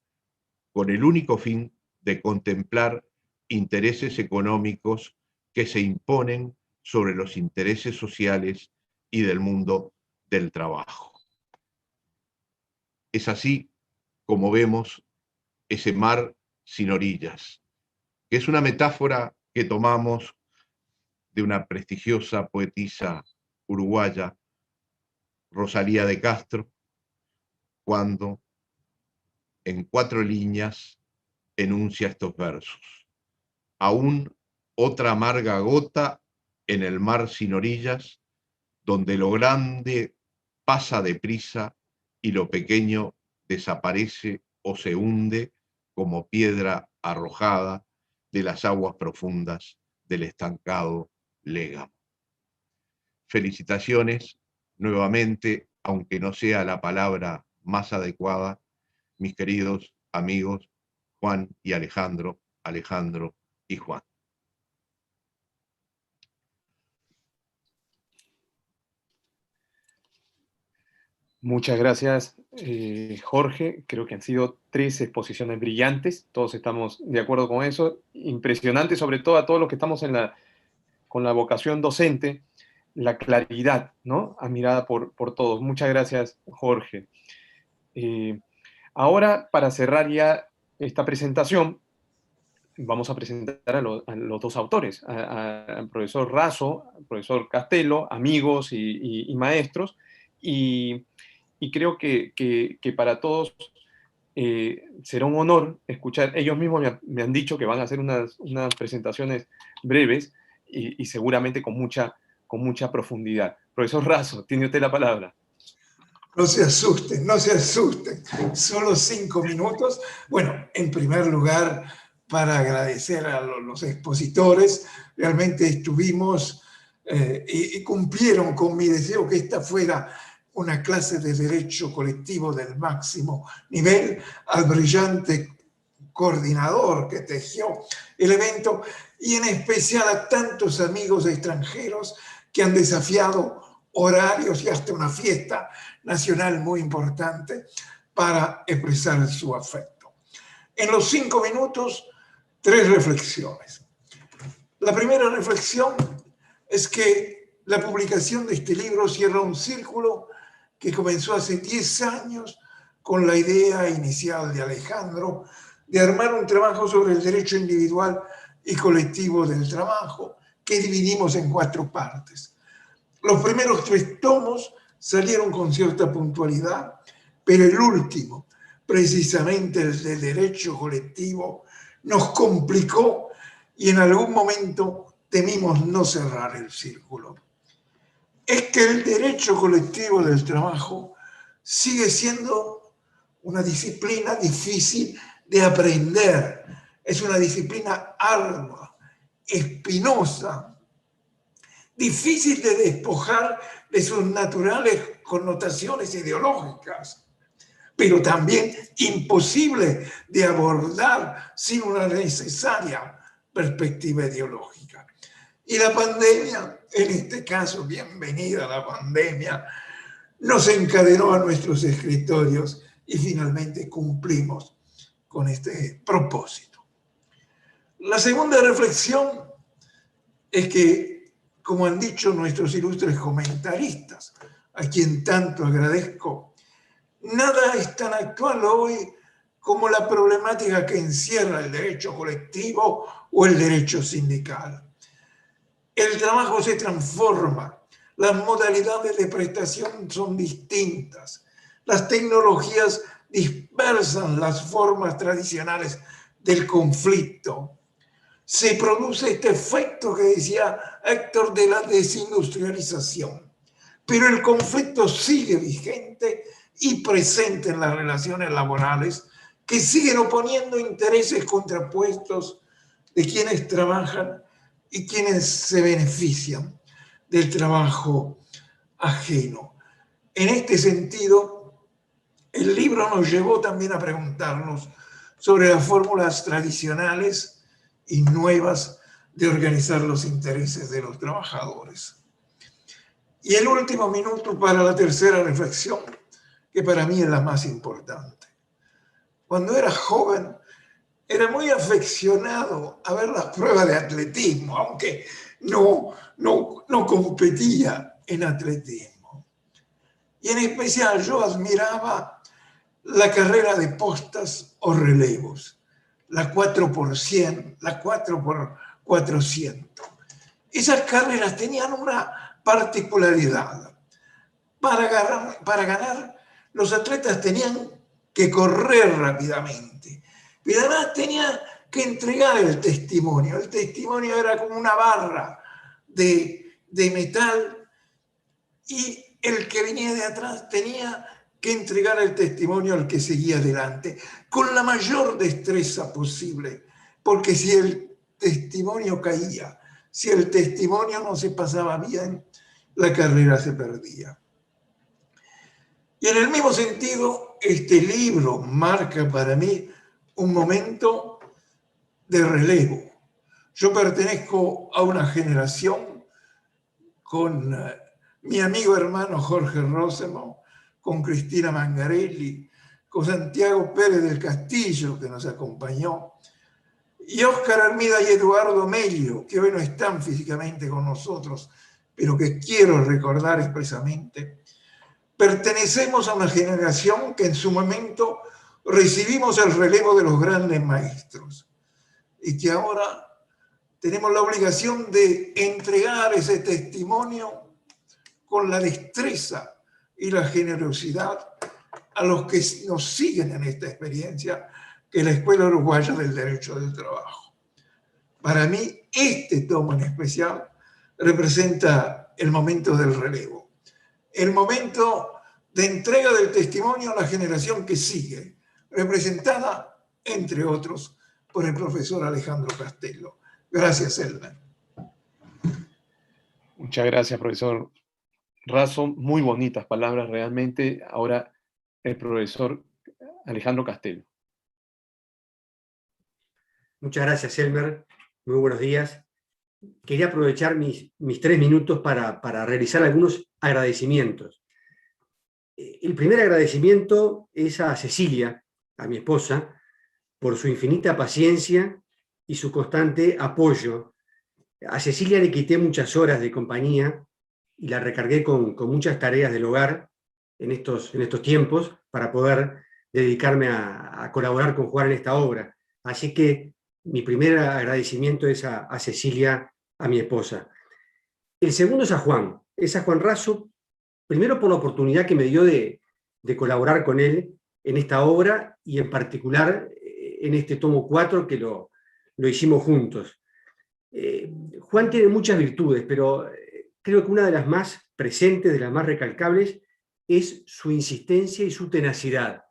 [SPEAKER 1] con el único fin de contemplar intereses económicos que se imponen sobre los intereses sociales y del mundo del trabajo. Es así como vemos ese mar sin orillas, que es una metáfora que tomamos de una prestigiosa poetisa uruguaya, Rosalía de Castro, cuando en 4 líneas enuncia estos versos. aún otra amarga gota en el mar sin orillas, donde lo grande pasa deprisa y lo pequeño desaparece o se hunde como piedra arrojada de las aguas profundas del estancado Légamo. Felicitaciones nuevamente, aunque no sea la palabra más adecuada, mis queridos amigos Juan y Alejandro, Alejandro y Juan.
[SPEAKER 3] Muchas gracias, Jorge. Creo que han sido 3 exposiciones brillantes. Todos estamos de acuerdo con eso. Impresionante, sobre todo a todos los que estamos con la vocación docente, la claridad, ¿no? Admirada por todos. Muchas gracias, Jorge. Ahora, para cerrar ya esta presentación, vamos a presentar a los 2 autores, al profesor Razo, al profesor Castelo, amigos y maestros, y creo que para todos será un honor escuchar. Ellos mismos me han dicho que van a hacer unas presentaciones breves y seguramente con mucha profundidad. Profesor Razo, tiene usted la palabra.
[SPEAKER 2] No se asusten, no se asusten. Solo 5 minutos. Bueno, en primer lugar, para agradecer a los expositores, realmente estuvimos y cumplieron con mi deseo que esta fuera una clase de derecho colectivo del máximo nivel, al brillante coordinador que tejió el evento y en especial a tantos amigos extranjeros que han desafiado horarios y hasta una fiesta nacional muy importante para expresar su afecto. En los 5 minutos, 3 reflexiones. La primera reflexión es que la publicación de este libro cierra un círculo que comenzó hace 10 años con la idea inicial de Alejandro de armar un trabajo sobre el derecho individual y colectivo del trabajo, que dividimos en 4 partes. Los primeros 3 tomos salieron con cierta puntualidad, pero el último, precisamente el del derecho colectivo, nos complicó y en algún momento temimos no cerrar el círculo. Es que el derecho colectivo del trabajo sigue siendo una disciplina difícil de aprender. Es una disciplina ardua, espinosa, difícil de despojar de sus naturales connotaciones ideológicas, pero también imposible de abordar sin una necesaria perspectiva ideológica. Y la pandemia, en este caso, bienvenida la pandemia, nos encadenó a nuestros escritorios y finalmente cumplimos con este propósito. La segunda reflexión es que, como han dicho nuestros ilustres comentaristas, a quien tanto agradezco, nada es tan actual hoy como la problemática que encierra el derecho colectivo o el derecho sindical. El trabajo se transforma, las modalidades de prestación son distintas, las tecnologías dispersan las formas tradicionales del conflicto. Se produce este efecto que decía Héctor de la desindustrialización, pero el conflicto sigue vigente y presente en las relaciones laborales que siguen oponiendo intereses contrapuestos de quienes trabajan y quienes se benefician del trabajo ajeno. En este sentido, el libro nos llevó también a preguntarnos sobre las fórmulas tradicionales y nuevas de organizar los intereses de los trabajadores. Y el último minuto para la tercera reflexión, que para mí es la más importante. Cuando era joven, era muy aficionado a ver las pruebas de atletismo, aunque no competía en atletismo. Y en especial yo admiraba la carrera de postas o relevos, la 4x100, la 4x400. Esas carreras tenían una particularidad. Para ganar, los atletas tenían que correr rápidamente, pero además tenía que entregara el testimonio. El testimonio era como una barra de metal y el que venía de atrás tenía que entregar el testimonio al que seguía adelante, con la mayor destreza posible, porque si el testimonio caía, si el testimonio no se pasaba bien, la carrera se perdía. Y en el mismo sentido, este libro marca para mí un momento de relevo. Yo pertenezco a una generación con mi amigo hermano Jorge Rosenbaum, con Cristina Mangarelli, con Santiago Pérez del Castillo, que nos acompañó, y Óscar Armida y Eduardo Melio, que hoy no están físicamente con nosotros, pero que quiero recordar expresamente. Pertenecemos a una generación que en su momento recibimos el relevo de los grandes maestros y que ahora tenemos la obligación de entregar ese testimonio con la destreza y la generosidad a los que nos siguen en esta experiencia, que es la Escuela Uruguaya del Derecho del Trabajo. Para mí, este tomo en especial representa el momento del relevo, el momento de entrega del testimonio a la generación que sigue, representada, entre otros, por el profesor Alejandro Castello. Gracias, Elmer.
[SPEAKER 3] Muchas gracias, profesor Razo. Muy bonitas palabras, realmente. Ahora, el profesor Alejandro Castello.
[SPEAKER 4] Muchas gracias, Elmer. Muy buenos días. Quería aprovechar mis 3 minutos para realizar algunos agradecimientos. El primer agradecimiento es a Cecilia, a mi esposa, por su infinita paciencia y su constante apoyo. A Cecilia le quité muchas horas de compañía y la recargué con muchas tareas del hogar en estos tiempos para poder dedicarme a colaborar con Juan en esta obra. Así que mi primer agradecimiento es a Cecilia, a mi esposa. El segundo es a Juan Razo, primero por la oportunidad que me dio de colaborar con él en esta obra y en particular en este tomo 4 que lo hicimos juntos. Juan tiene muchas virtudes, pero creo que una de las más presentes, de las más recalcables, es su insistencia y su tenacidad.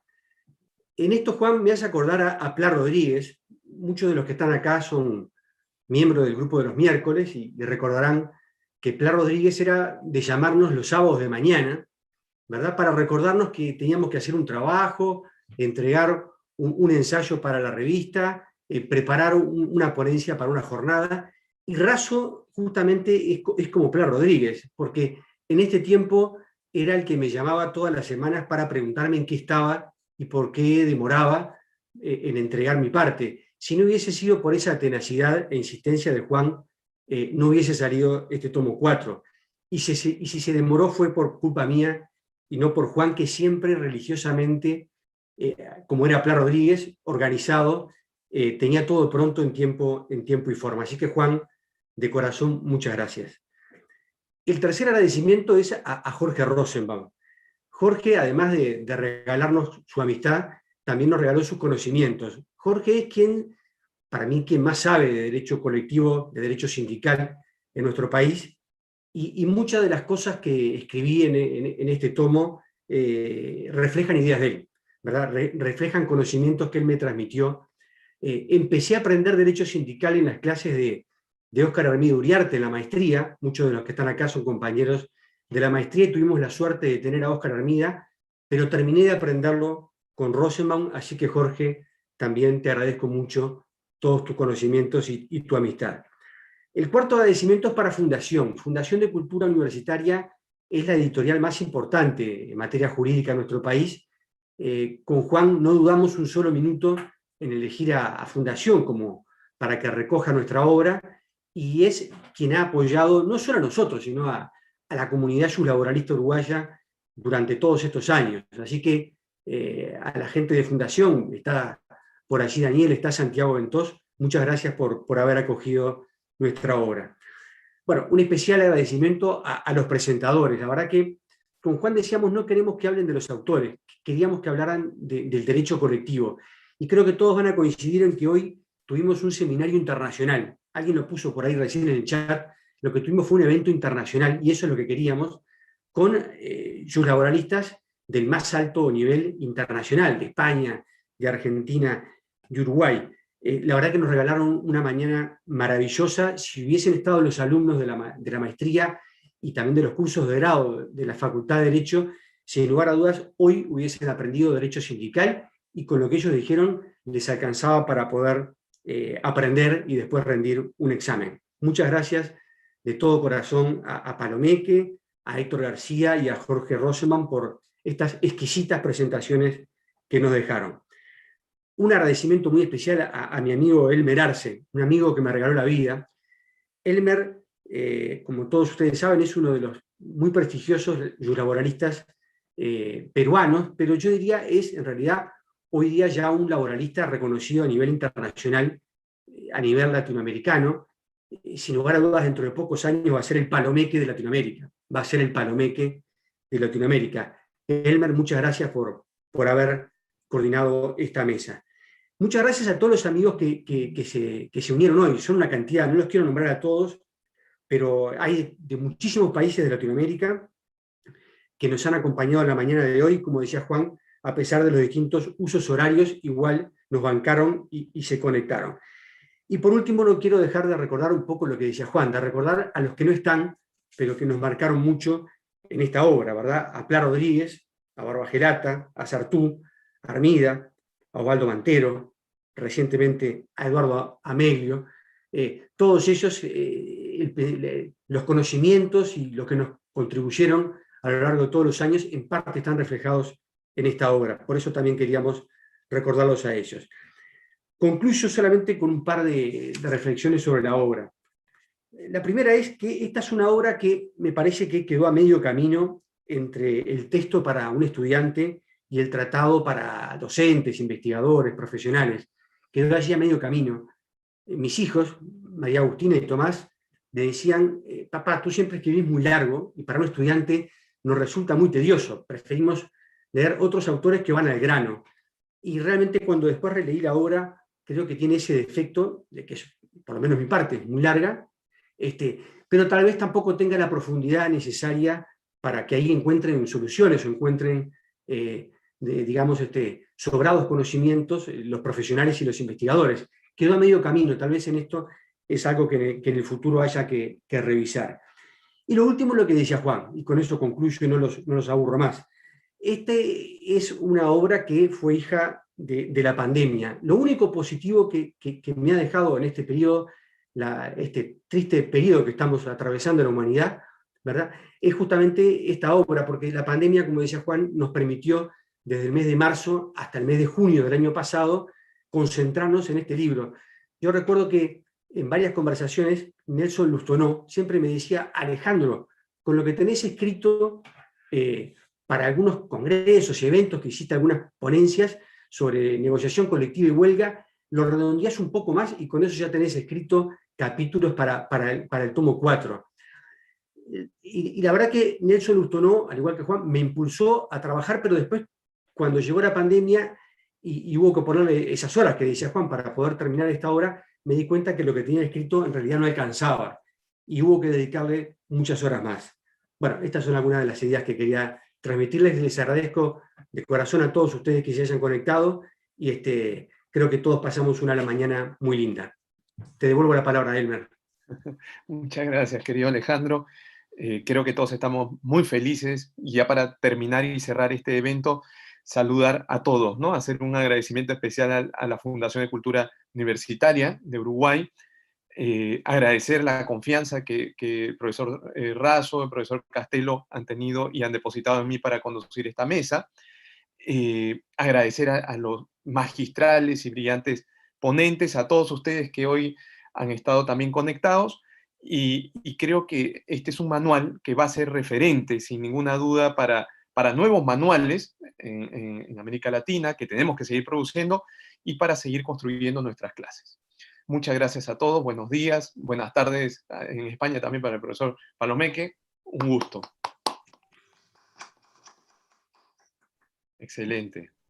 [SPEAKER 4] En esto, Juan, me hace acordar a Pla Rodríguez. Muchos de los que están acá son miembros del grupo de los miércoles y recordarán que Pla Rodríguez era de llamarnos los sábados de mañana, ¿verdad? Para recordarnos que teníamos que hacer un trabajo, entregar un ensayo para la revista, preparar una ponencia para una jornada. Y Razo justamente es como Pla Rodríguez, porque en este tiempo era el que me llamaba todas las semanas para preguntarme en qué estaba y por qué demoraba en entregar mi parte. Si no hubiese sido por esa tenacidad e insistencia de Juan, no hubiese salido este tomo 4. Y si se demoró fue por culpa mía y no por Juan, que siempre religiosamente, como era Pla Rodríguez, organizado, tenía todo pronto en tiempo y forma. Así que Juan, de corazón, muchas gracias. El tercer agradecimiento es a Jorge Rosenbaum. Jorge, además de regalarnos su amistad, también nos regaló sus conocimientos. Jorge es para mí, quien más sabe de derecho colectivo, de derecho sindical en nuestro país, y muchas de las cosas que escribí en este tomo reflejan ideas de él, ¿verdad? Reflejan conocimientos que él me transmitió. Empecé a aprender derecho sindical en las clases de Óscar Armida Uriarte en la maestría. Muchos de los que están acá son compañeros de la maestría y tuvimos la suerte de tener a Óscar Armida, pero terminé de aprenderlo con Rosenbaum, así que Jorge, también te agradezco mucho todos tus conocimientos y tu amistad. El cuarto agradecimiento es para Fundación. Fundación de Cultura Universitaria es la editorial más importante en materia jurídica en nuestro país. Con Juan no dudamos un solo minuto en elegir a Fundación como para que recoja nuestra obra, y es quien ha apoyado no solo a nosotros, sino a la comunidad laboralista uruguaya durante todos estos años. Así que a la gente de Fundación, está por allí Daniel, está Santiago Ventós, muchas gracias por haber acogido nuestra obra. Bueno, un especial agradecimiento a los presentadores. La verdad que con Juan decíamos, no queremos que hablen de los autores, queríamos que hablaran del derecho colectivo. Y creo que todos van a coincidir en que hoy tuvimos un seminario internacional. Alguien lo puso por ahí recién en el chat. Lo que tuvimos fue un evento internacional, y eso es lo que queríamos, con laboralistas del más alto nivel internacional, de España, de Argentina, de Uruguay. La verdad que nos regalaron una mañana maravillosa. Si hubiesen estado los alumnos de la maestría y también de los cursos de grado de la Facultad de Derecho, sin lugar a dudas, hoy hubiesen aprendido Derecho Sindical, y con lo que ellos dijeron les alcanzaba para poder aprender y después rendir un examen. Muchas gracias de todo corazón a Palomeque, a Héctor García y a Jorge Roseman por estas exquisitas presentaciones que nos dejaron. Un agradecimiento muy especial a mi amigo Elmer Arce, un amigo que me regaló la vida. Elmer, como todos ustedes saben, es uno de los muy prestigiosos laboralistas peruanos, pero yo diría es en realidad hoy día ya un laboralista reconocido a nivel internacional, a nivel latinoamericano. Sin lugar a dudas, dentro de pocos años va a ser el Palomeque de Latinoamérica. Va a ser el Palomeque de Latinoamérica. Elmer, muchas gracias por haber coordinado esta mesa. Muchas gracias a todos los amigos que se unieron hoy. Son una cantidad, no los quiero nombrar a todos, pero hay de muchísimos países de Latinoamérica que nos han acompañado en la mañana de hoy. Como decía Juan, a pesar de los distintos usos horarios, igual nos bancaron y se conectaron. Y por último, no quiero dejar de recordar un poco lo que decía Juan, de recordar a los que no están, pero que nos marcaron mucho en esta obra, ¿verdad? A Pla Rodríguez, a Barbagerata, a Sartú, a Armida, a Osvaldo Mantero, recientemente a Eduardo Ameglio. Todos ellos, los conocimientos y lo que nos contribuyeron a lo largo de todos los años, en parte están reflejados en esta obra. Por eso también queríamos recordarlos a ellos. Concluyo solamente con un par de reflexiones sobre la obra. La primera es que esta es una obra que me parece que quedó a medio camino entre el texto para un estudiante y el tratado para docentes, investigadores, profesionales. Quedó allí a medio camino. Mis hijos, María Agustina y Tomás, me decían, papá, tú siempre escribís muy largo y para un estudiante nos resulta muy tedioso. Preferimos leer otros autores que van al grano. Y realmente cuando después releí la obra, creo que tiene ese defecto, de que es, por lo menos mi parte, es muy larga, pero tal vez tampoco tenga la profundidad necesaria para que ahí encuentren soluciones o encuentren, digamos, sobrados conocimientos los profesionales y los investigadores. Quedó a medio camino, tal vez en esto es algo que en el futuro haya que revisar. Y lo último es lo que decía Juan, y con eso concluyo y no los aburro más. Es una obra que fue hija de la pandemia. Lo único positivo que me ha dejado en este periodo, este triste periodo que estamos atravesando en la humanidad, ¿verdad?, es justamente esta obra, porque la pandemia, como decía Juan, nos permitió desde el mes de marzo hasta el mes de junio del año pasado concentrarnos en este libro. Yo recuerdo que en varias conversaciones Nelson Lustonó siempre me decía, Alejandro, con lo que tenés escrito para algunos congresos y eventos que hiciste, algunas ponencias sobre negociación colectiva y huelga, lo redondeás un poco más y con eso ya tenés escrito capítulos para el tomo 4. Y la verdad que Nelson Lustonó, al igual que Juan, me impulsó a trabajar, pero después, cuando llegó la pandemia y hubo que ponerle esas horas que decía Juan para poder terminar esta obra, me di cuenta que lo que tenía escrito en realidad no alcanzaba y hubo que dedicarle muchas horas más. Bueno, estas son algunas de las ideas que quería transmitirles. Les agradezco de corazón a todos ustedes que se hayan conectado y creo que todos pasamos una mañana muy linda. Te devuelvo la palabra, Elmer.
[SPEAKER 3] Muchas gracias, querido Alejandro. Creo que todos estamos muy felices y ya para terminar y cerrar este evento, saludar a todos, ¿no? Hacer un agradecimiento especial a la Fundación de Cultura Universitaria de Uruguay, agradecer la confianza que el profesor Razo, el profesor Castelo han tenido y han depositado en mí para conducir esta mesa, agradecer a los magistrales y brillantes ponentes, a todos ustedes que hoy han estado también conectados, y creo que este es un manual que va a ser referente, sin ninguna duda, para nuevos manuales en América Latina, que tenemos que seguir produciendo, y para seguir construyendo nuestras clases. Muchas gracias a todos, buenos días, buenas tardes en España también para el profesor Palomeque, un gusto. Excelente.